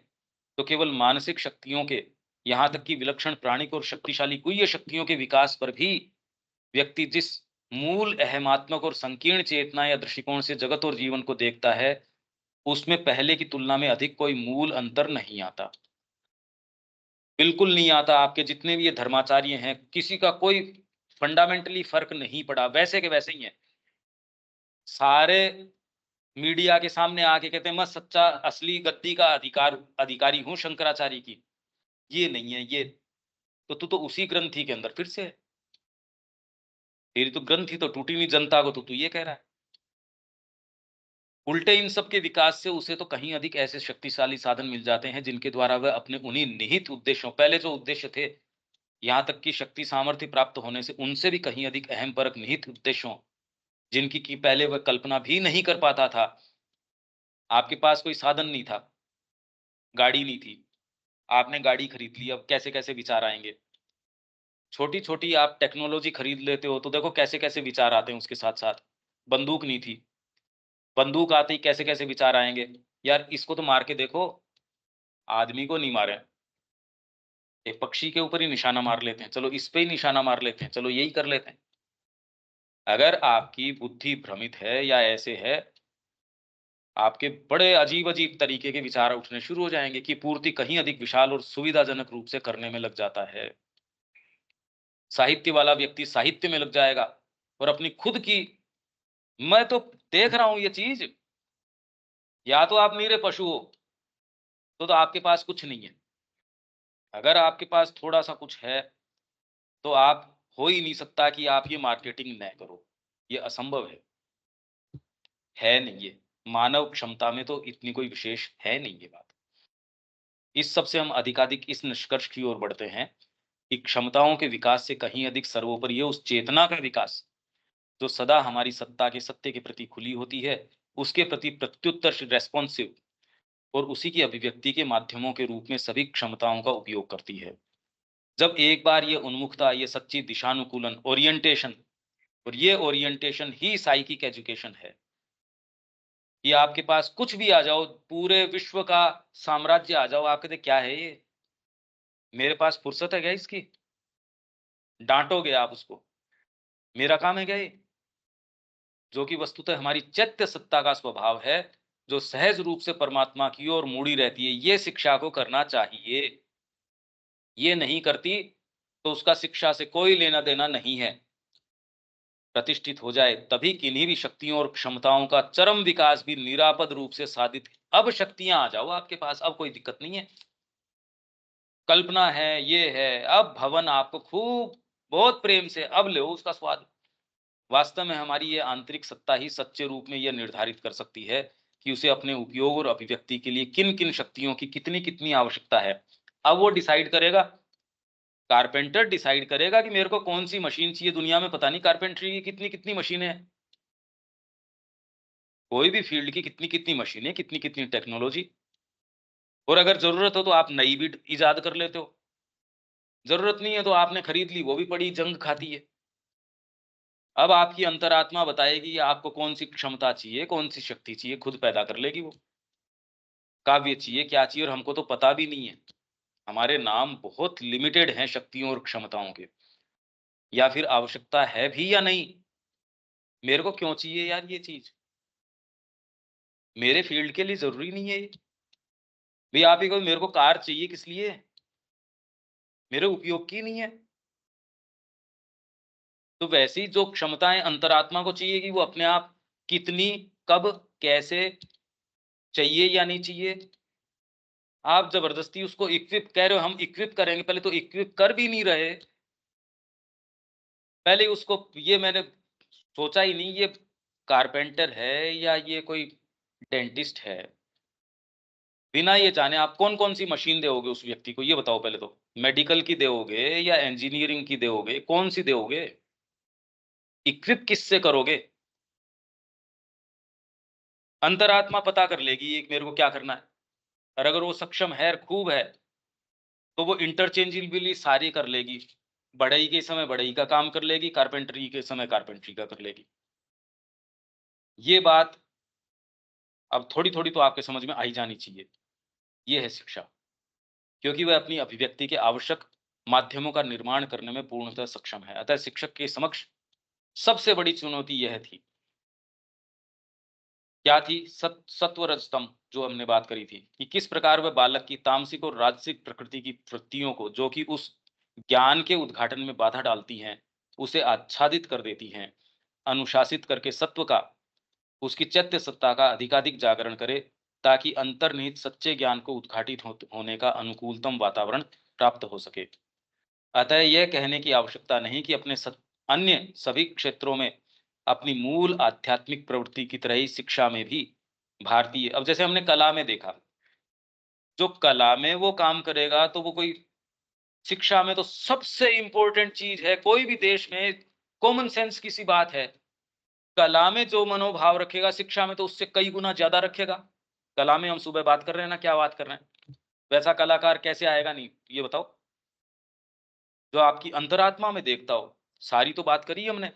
तो केवल मानसिक शक्तियों के, यहाँ तक कि विलक्षण प्राणिक और शक्तिशाली गुह्य शक्तियों के विकास पर भी व्यक्ति जिस मूल अहमात्मक और संकीर्ण चेतना या दृष्टिकोण से जगत और जीवन को देखता है, उसमें पहले की तुलना में अधिक कोई मूल अंतर नहीं आता। बिल्कुल नहीं आता। आपके जितने भी ये धर्माचार्य हैं, किसी का कोई फंडामेंटली फ़र्क नहीं पड़ा, वैसे के वैसे ही हैं। सारे मीडिया के सामने आके कहते हैं मैं सच्चा असली गद्दी का अधिकारी हूँ शंकराचार्य की। ये नहीं है ये, तो तू तो उसी ग्रंथि के अंदर फिर से है। तेरी तो ग्रंथि तो टूटी नहीं जनता को, तो तू ये कह रहा है। उल्टे इन सब के विकास से उसे तो कहीं अधिक ऐसे शक्तिशाली साधन मिल जाते हैं जिनके द्वारा वह अपने उन्हीं निहित उद्देश्यों, पहले जो उद्देश्य थे, यहाँ तक कि शक्ति सामर्थ्य प्राप्त होने से उनसे भी कहीं अधिक अहम परक निहित उद्देश्यों, जिनकी कि पहले वह कल्पना भी नहीं कर पाता था। आपके पास कोई साधन नहीं था, गाड़ी नहीं थी, आपने गाड़ी खरीद ली, अब कैसे-कैसे विचार आएँगे। छोटी-छोटी आप टेक्नोलॉजी खरीद लेते हो, तो देखो कैसे-कैसे विचार आते हैं उसके साथ-साथ। बंदूक नहीं थी, बंदूक आते ही कैसे-कैसे विचार आएँगे, यार इसको तो मार के देखो, आदमी को नहीं मारे, एक पक्षी के ऊपर ही निशाना मार लेते हैं, चलो इस पे ही निशाना मार लेते हैं, चलो यही कर लेते हैं। अगर आपकी बुद्धि भ्रमित है या ऐसे है, आपके बड़े अजीब-अजीब तरीके के विचार उठने शुरू हो जाएँगे कि पूर्ति कहीं अधिक विशाल और सुविधाजनक रूप से करने में लग जाता है। साहित्य वाला व्यक्ति साहित्य में लग जाएगा और अपनी खुद की, मैं तो देख रहा हूँ ये चीज़, या तो आप निरे पशु हो, तो आपके पास कुछ नहीं है। अगर आपके पास थोड़ा-सा कुछ है, तो आप हो ही नहीं सकता कि आप ये मार्केटिंग न करो, ये असंभव है नहीं ये। मानव क्षमता में तो इतनी कोई विशेष है नहीं ये बात। इस सब से हम अधिकाधिक इस निष्कर्ष की ओर बढ़ते हैं कि क्षमताओं के विकास से कहीं अधिक सर्वोपरि ये उस चेतना का विकास, जो सदा हमारी सत्ता के सत्य के प्रति खुली होती है, उसके प्रति प्रत्युत्तर रेस्पॉन्सिव और उसी की अभिव्यक्ति के माध्यमों के रूप में सभी क्षमताओं का उपयोग करती है। जब एक बार ये उन्मुखता, ये सच्ची दिशानुकूलन, ओरिएंटेशन, और ये ओरिएंटेशन ही साइकिक एजुकेशन है कि आपके पास कुछ भी आ जाओ, पूरे विश्व का साम्राज्य आ जाओ, आप कहते क्या है ये? मेरे पास फुर्सत है क्या इसकी? डाँटोगे आप उसको, मेरा काम है क्या ये? जो कि वस्तुतः हमारी चैत्य सत्ता का स्वभाव है, जो सहज रूप से परमात्मा की ओर मुड़ी रहती है, ये शिक्षा को करना चाहिए। ये नहीं करती, तो उसका शिक्षा से कोई लेना-देना नहीं है। प्रतिष्ठित हो जाए, तभी किन्हीं भी शक्तियों और क्षमताओं का चरम विकास भी निरापद रूप से साधित। अब शक्तियाँ आ जाओ आपके पास, अब कोई दिक्कत नहीं है। कल्पना है, ये है, अब भवन आपको खूब बहुत प्रेम से अब लो उसका स्वाद। वास्तव में हमारी ये आंतरिक सत्ता ही सच्चे रूप में यह निर्धारित कर सकती है कि उसे अपने उपयोग और अभिव्यक्ति के लिए किन-किन शक्तियों की कितनी-कितनी आवश्यकता है। अब वो डिसाइड करेगा, कारपेंटर डिसाइड करेगा कि मेरे को कौन-सी मशीन चाहिए। दुनिया में पता नहीं कारपेंटरी की कितनी-कितनी मशीनें हैं। कोई भी फील्ड की कितनी कितनी मशीनें, कितनी कितनी टेक्नोलॉजी, और अगर जरूरत हो तो आप नई भी इजाद कर लेते हो, जरूरत नहीं है तो आपने खरीद ली, वो भी बड़ी जंग खाती है। अब आपकी अंतरात्मा बताएगी आपको कौन सी क्षमता चाहिए, कौन सी शक्ति चाहिए, खुद पैदा कर लेगी वो। काव्य चाहिए, क्या चाहिए, और हमको तो पता भी नहीं है। हमारे नाम बहुत लिमिटेड हैं शक्तियों और क्षमताओं के, या फिर आवश्यकता है भी या नहीं। मेरे को क्यों चाहिए यार ये चीज, मेरे फील्ड के लिए जरूरी नहीं है ये। भाई आप ही को, मेरे को कार चाहिए किस लिए, मेरे उपयोग की नहीं है। तो वैसी जो क्षमताएं अंतरात्मा को चाहिए कि वो अपने आप कितनी, कब, कैसे चाहिए या नहीं चाहिए, आप जबरदस्ती उसको इक्विप कह रहे हो, हम इक्विप करेंगे, पहले तो इक्विप कर भी नहीं रहे। पहले उसको, ये मैंने सोचा ही नहीं ये कारपेंटर है या ये कोई डेंटिस्ट है। बिना ये जाने आप कौन कौन सी मशीन दोगे उस व्यक्ति को, ये बताओ पहले तो। मेडिकल की दोगे या इंजीनियरिंग की दोगे, कौन सी दोगे, इक्विप किससे करोगे। अंतरात्मा पता कर लेगी एक मेरे को क्या करना है, और अगर वो सक्षम है, खूब है, तो वो इंटरचेंजेबली सारी कर लेगी। बढ़ई के समय बढ़ई का काम कर लेगी, कारपेंटरी के समय कारपेंटरी का कर लेगी। ये बात अब थोड़ी थोड़ी तो आपके समझ में आई जानी चाहिए। ये है शिक्षा, क्योंकि वह अपनी अभिव्यक्ति के आवश्यक माध्यमों का निर्माण करने में पूर्णतः सक्षम है। अतः शिक्षक के समक्ष सबसे बड़ी चुनौती यह थी, क्या थी, सत्व रजतम, जो हमने बात करी थी, कि किस प्रकार वह बालक की तामसिक और राजसिक प्रकृति की वृत्तियों को, जो कि उस ज्ञान के उद्घाटन में बाधा डालती हैं, उसे आच्छादित कर देती हैं, अनुशासित करके सत्व का, उसकी चैत्य सत्ता का अधिकाधिक जागरण करे, ताकि अंतर्निहित सच्चे ज्ञान को उद्घाटित होने का अनुकूलतम वातावरण प्राप्त हो सके। अतः यह कहने की आवश्यकता नहीं कि अपने अन्य सभी क्षेत्रों में अपनी मूल आध्यात्मिक प्रवृत्ति की तरह ही शिक्षा में भी भारतीय, अब जैसे हमने कला में देखा, जो कला में वो काम करेगा तो वो कोई, शिक्षा में तो सबसे इंपॉर्टेंट चीज है, कोई भी देश में कॉमन सेंस की सी बात है, कला में जो मनोभाव रखेगा शिक्षा में तो उससे कई गुना ज्यादा रखेगा। कला में हम सुबह बात कर रहे हैं ना, क्या बात कर रहे हैं, वैसा कलाकार कैसे आएगा, नहीं ये बताओ, जो आपकी अंतरात्मा में देखता हो। सारी तो बात करी हमने,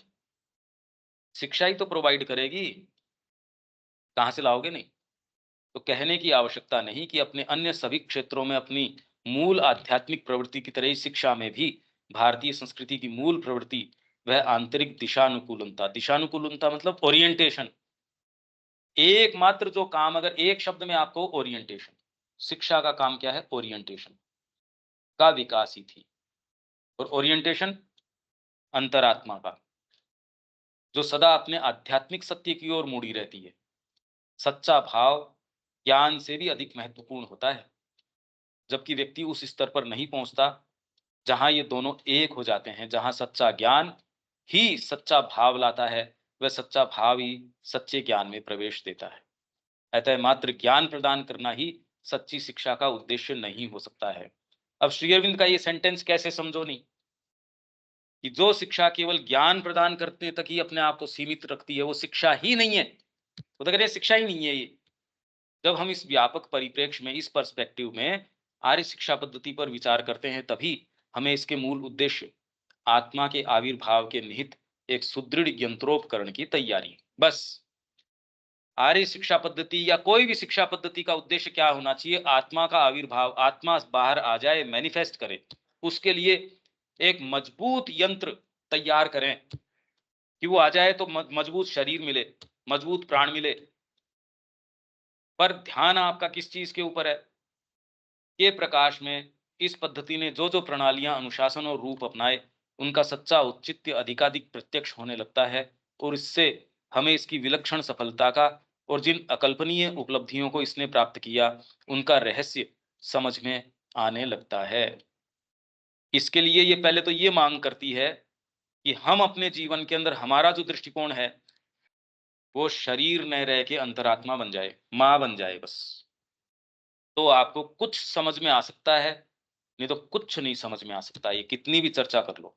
शिक्षा ही तो प्रोवाइड करेगी, कहां से लाओगे, नहीं। तो कहने की आवश्यकता नहीं कि अपने अन्य सभी क्षेत्रों में अपनी मूल आध्यात्मिक प्रवृत्ति की तरह ही शिक्षा में भी भारतीय संस्कृति की मूल प्रवृत्ति, वह आंतरिक दिशानुकूलता, दिशानुकूलता मतलब ओरिएंटेशन, एकमात्र जो काम, अगर एक शब्द में आपको, ओरिएंटेशन, शिक्षा का काम क्या है, ओरिएंटेशन का विकास ही थी। और ओरिएंटेशन अंतरात्मा का, जो सदा अपने आध्यात्मिक सत्य की ओर मुड़ी रहती है। सच्चा भाव ज्ञान से भी अधिक महत्वपूर्ण होता है, जबकि व्यक्ति उस स्तर पर नहीं पहुंचता जहां ये दोनों एक हो जाते हैं, जहां सच्चा ज्ञान ही सच्चा भाव लाता है, वह सच्चा भाव ही सच्चे ज्ञान में प्रवेश देता है। अतः मात्र ज्ञान प्रदान करना ही सच्ची शिक्षा का उद्देश्य नहीं हो सकता है। अब श्री अरविंद का ये सेंटेंस कैसे समझो, नहीं कि जो शिक्षा केवल ज्ञान प्रदान करने तक ही अपने आप को सीमित रखती है, वो शिक्षा ही नहीं है, वो तो कह रहे हैं शिक्षा ही नहीं है ये। जब हम इस व्यापक परिप्रेक्ष्य में, इस पर्सपेक्टिव में आर्य शिक्षा पद्धति पर विचार करते हैं, तभी हमें इसके मूल उद्देश्य, आत्मा के आविर्भाव के निहित एक सुदृढ़ यंत्रोपकरण की तैयारी, बस। आर्य शिक्षा पद्धति या कोई भी शिक्षा पद्धति का उद्देश्य क्या होना चाहिए, आत्मा का आविर्भाव, आत्मा बाहर आ जाए, मैनिफेस्ट करे, उसके लिए एक मजबूत यंत्र तैयार करें, कि वो आ जाए तो मजबूत शरीर मिले, मजबूत प्राण मिले। पर ध्यान आपका किस चीज के ऊपर है, के प्रकाश में इस पद्धति ने जो जो प्रणालियां, अनुशासन और रूप अपनाए, उनका सच्चा औचित्य अधिकाधिक प्रत्यक्ष होने लगता है, और इससे हमें इसकी विलक्षण सफलता का, और जिन अकल्पनीय उपलब्धियों को इसने प्राप्त किया, उनका रहस्य समझ में आने लगता है। इसके लिए ये पहले तो ये मांग करती है कि हम अपने जीवन के अंदर, हमारा जो दृष्टिकोण है वो शरीर न रह के अंतरात्मा बन जाए, मां बन जाए, बस। तो आपको कुछ समझ में आ सकता है, नहीं तो कुछ नहीं समझ में आ सकता, ये कितनी भी चर्चा कर लो।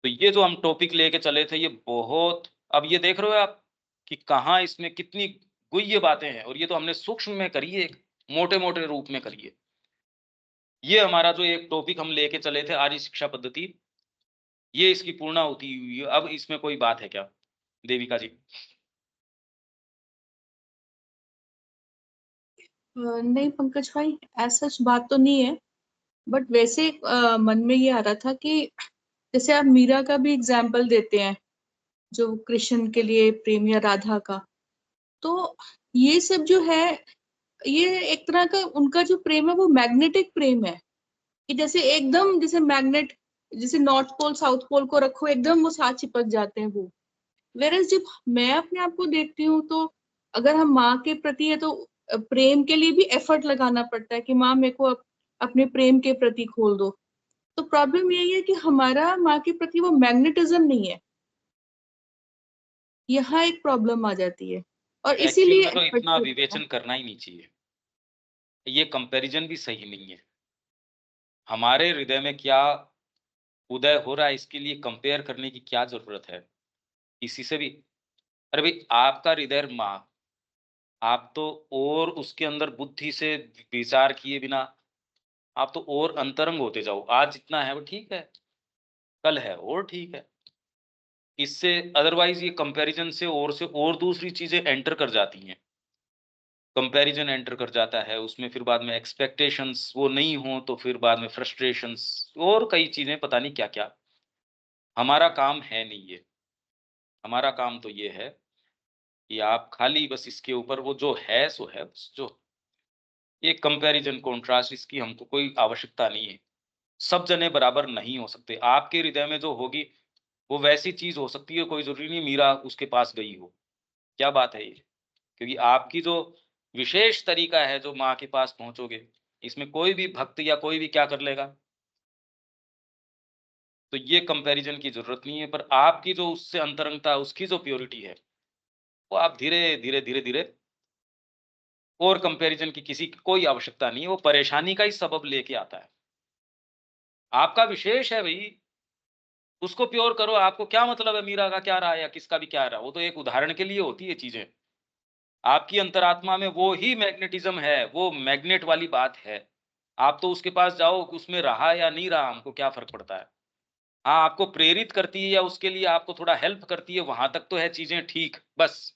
तो ये जो हम टॉपिक लेके चले थे, ये बहुत, अब ये देख रहे हो आप, कि कहाँ इसमें कितनी गुह्य बातें हैं, और ये तो हमने सूक्ष्म में करी है, एक मोटे-मोटे रूप में करी है। ये हमारा जो एक टॉपिक हम लेके चले थे आर्य शिक्षा पद्धति, ये इसकी पूर्णाहुति हुई है। अब इसमें कोई बात है क्या? देविका जी? नहीं पंकज भाई, ऐसा सच बात तो नहीं है, बट वैसे मन में ये आ रहा था कि जैसे आप मीरा का भी एग्जाम्पल देते हैं, जो कृष्ण के लिए प्रेम या राधा का, तो ये सब जो है, ये एक तरह का उनका जो प्रेम है वो मैग्नेटिक प्रेम है, कि जैसे एकदम जैसे मैग्नेट, जैसे नॉर्थ पोल साउथ पोल को रखो एकदम वो साथ चिपक जाते हैं वो। वेरएस जब मैं अपने आप को देखती हूँ, तो अगर हम माँ के प्रति है तो प्रेम के लिए भी एफर्ट लगाना पड़ता है कि माँ मेरे को अपने प्रेम के प्रति खोल दो। तो प्रॉब्लम यही है कि हमारा माँ के प्रति वो मैग्नेटिज्म नहीं है, यहाँ एक प्रॉब्लम आ जाती है, और एक्चुअल इसीलिए में तो एफर्ट इतना छूटता है। विवेचन करना ही नहीं चाहिए। ये कंपैरिजन भी सही नहीं है। हमारे हृदय में क्या उदय हो रहा है, इसके लिए कंपेयर करने की क्या ज़रूरत है? किसी से भी। अरे भई, आपका हृदय माँ, आप तो और उसके अंदर बुद्धि से विचार किए बिना आप तो और अंतरंग होते जाओ। आज जितना है वो ठीक है, कल है और ठीक है। इससे अदरवाइज़ ये कंपैरिजन से और दूसरी चीज़ें एंटर कर जाती हैं। कंपैरिजन एंटर कर जाता है, उसमें फिर बाद में एक्सपेक्टेशंस वो नहीं हो तो फिर बाद में फ्रस्ट्रेशंस और कई चीज़ें पता नहीं क्या-क्या। हमारा काम है नहीं ये। हमारा काम तो ये है कि आप खाली बस इसके ऊपर वो जो है सो है, बस जो ये कंपैरिजन कॉन्ट्रास्ट इसकी हमको कोई आवश्यकता नहीं है। सब जने बराबर नहीं हो सकते। आपके हृदय में जो होगी, वो वैसी चीज़ हो सकती है, कोई ज़रूरी नहीं मीरा उसके पास गई हो। क्या बात है ये? क्योंकि आपकी जो विशेष तरीका है, जो माँ के पास पहुँचोगे, इसमें कोई भी भक्त या कोई भी क्या कर लेगा? तो ये कंपैरिजन की ज़रूरत नहीं है, पर आपकी जो उससे अंतरंगता, उसकी जो प्योरिटी है, वो आप धीरे-धीरे, धीरे-धीरे और कंपैरिजन की किसी की कोई आवश्यकता नहीं है, वो परेशानी का ही सबब लेके आता है। आपका विशेष है भई, उसको प्योर करो, आपको क्या मतलब है मीरा का क्या रहा है या किसका भी क्या रहा, वो तो एक उदाहरण के लिए होती है चीज़ें। आपकी अंतरात्मा में वो ही मैग्नेटिज़्म है, वो मैग्नेट वाली बात है। आप तो उसके पास जाओ, उसमें रहा या नहीं रहा, हमको क्या फ़र्क पड़ता है। हाँ, आपको प्रेरित करती है या उसके लिए आपको थोड़ा हेल्प करती है, वहाँ तक तो है चीज़ें ठीक, बस।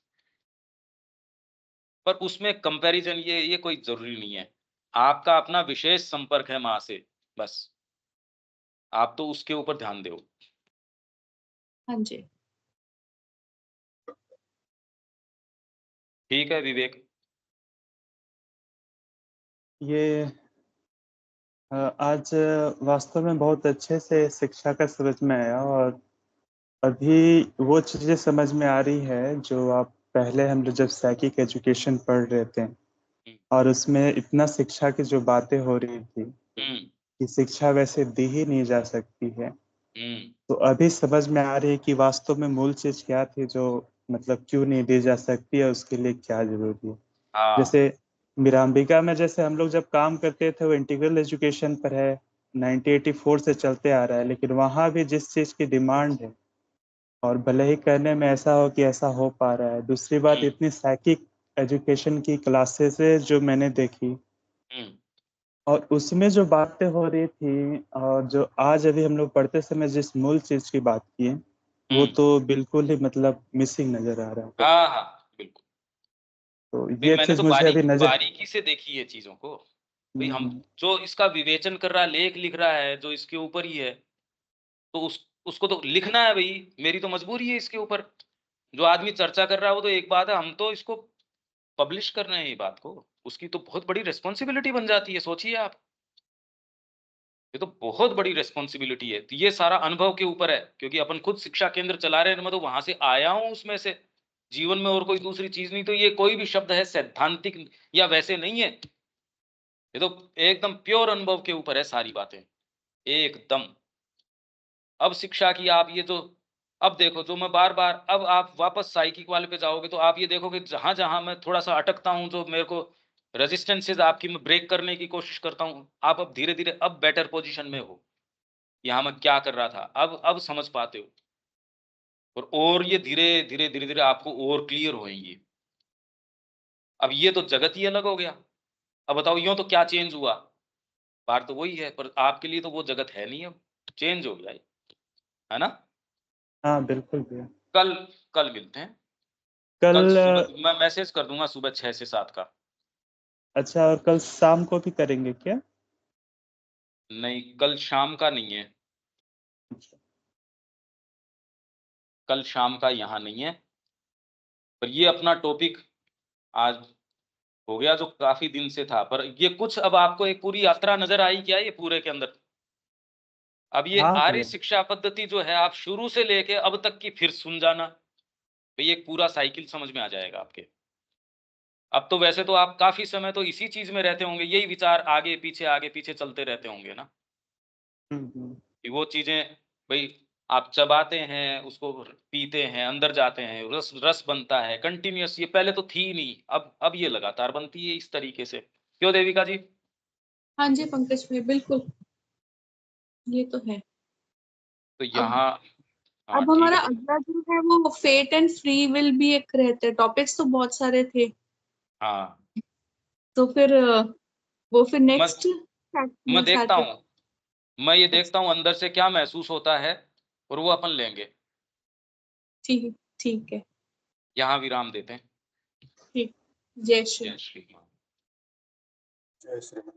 पर उसमें कंपैरिज़न ये कोई ज़रूरी नहीं है। आपका अपना विशेष संपर्क है माँ से, बस। आप तो उसके ऊपर ध्यान दो। हाँ जी। ठीक है विवेक? ये आज वास्तव में बहुत अच्छे से शिक्षा का समझ में आया, और अभी वो चीज़ें समझ में आ रही है जो आप पहले हम लोग जब साइकिक एजुकेशन पढ़ रहे थे, हुँ, और उसमें इतना शिक्षा की जो बातें हो रही थी हुँ, कि शिक्षा वैसे दी ही नहीं जा सकती है, हुँ। तो अभी समझ में आ रही है कि वास्तव में मूल चीज़ क्या थी, जो मतलब क्यों नहीं दी जा सकती है, उसके लिए क्या ज़रूरी है। हाँ, जैसे मीरांबिका में जैसे हम लोग जब काम करते थे वो इंटीग्रल एजुकेशन पर है, 1984 से चलते आ रहा है, लेकिन वहाँ भी जिस चीज़ की डिमांड है, और भले ही कहने में ऐसा हो कि ऐसा हो पा रहा है। दूसरी बात, हुँ, इतनी साइकिक एजुकेशन की क्लासेस है जो मैंने देखी, हुँ, और उसमें जो बातें हो रही थी और जो आज अभी हम लोग पढ़ते समय जिस मूल चीज़ की बात की है, वो हुँ। तो बिल्कुल ही मतलब मिसिंग नज़र आ रहा है। हाँ, हाँ, बिल्कुल। तो भई ये मैंने तो चीज़ मुझे अभी नज़र। बारीकी से देखी है चीज़ों को। भई हम हुँ, जो इसका विवेचन कर रहा है, लेख लिख रहा है, जो इसके ऊपर ही है, तो उसको तो लिखना है भई, मेरी तो मजबूरी है इसके ऊपर। जो आदमी चर्चा कर रहा है वो तो एक बात है, हम तो इसको पब्लिश कर रहे हैं ये बात को। उसकी तो बहुत बड़ी रिस्पॉन्सिबिलिटी बन जाती है, सोचिए आप। ये तो बहुत बड़ी रिस्पॉन्सिबिलिटी है। तो ये सारा अनुभव के ऊपर है, क्योंकि अपन खुद शिक्षा केंद्र चला रहे हैं, मैं तो वहाँ से आया हूँ उसमें से। जीवन में और कोई दूसरी चीज़ नहीं, तो ये कोई भी शब्द है सैद्धांतिक या वैसे नहीं है। ये तो एकदम प्योर अनुभव के ऊपर है सारी बातें, एकदम। अब शिक्षा की आप ये जो अब देखो, जो मैं बार-बार अब आप वापस साइकिक वाले पे जाओगे तो आप ये देखोगे जहाँ-जहाँ मैं थोड़ा-सा अटकता हूँ, जो मेरे को रेजिस्टेंसेस आपकी मैं ब्रेक करने की कोशिश करता हूँ, आप अब धीरे-धीरे अब बेटर पोज़ीशन में हो। यहाँ मैं क्या कर रहा था, अब समझ पाते हो। और ये धीरे धीरे धीरे धीरे आपको और क्लियर होएंगी। अब ये तो जगत ही अलग हो गया। अब बताओ यूं तो क्या चेंज हुआ? बात तो वही है, पर आपके लिए तो वो जगत है नहीं, अब चेंज हो गया है ना? हाँ, बिल्कुल भैया। कल कल मिलते हैं। कल कल सुबह मैं मैसेज कर दूंगा, सुबह 6 से 7 का। अच्छा, और कल शाम को भी करेंगे क्या? नहीं, कल शाम का नहीं है, कल शाम का यहाँ नहीं है। पर ये अपना टॉपिक आज हो गया जो काफ़ी दिन से था, पर ये कुछ अब आपको एक पूरी यात्रा नज़र आई क्या ये पूरे के अंदर? अब ये हाँ आर्य भैया। शिक्षा पद्धति जो है, आप शुरू से लेके अब तक की फिर सुन जाना, तो ये एक पूरा साइकिल समझ में आ जाएगा आपके। अब तो वैसे तो आप काफ़ी समय तो इसी चीज़ में रहते होंगे, यही विचार आगे पीछे चलते रहते होंगे ना? हम्म। कि वो चीज़ें भई आप चबाते हैं, उसको पीते हैं, अंदर जाते हैं, रस रस बनता है, कंटीन्यूअस। ये पहले तो थी ही नहीं, अब ये लगातार बनती है इस तरीके से। क्यों देविका जी? हाँ जी पंकज भाई, बिल्कुल ये तो है। तो अब यहाँ हाँ, अब ठीक हमारा है बोलो। अगला जो है वो फेट एंड फ्री विल भी एक रहता है। टॉपिक्स तो बहुत सारे थे, हाँ, तो फिर वो फिर मैं नेक्स्ट मैं देखता सैटरडे। हूँ, मैं ये देखता हूँ अंदर से क्या महसूस होता है, और वो अपन लेंगे। ठीक ठीक है। यहाँ विराम देते हैं। ठीक। जय श्री जय राम। श्री राम। जय श्री राम।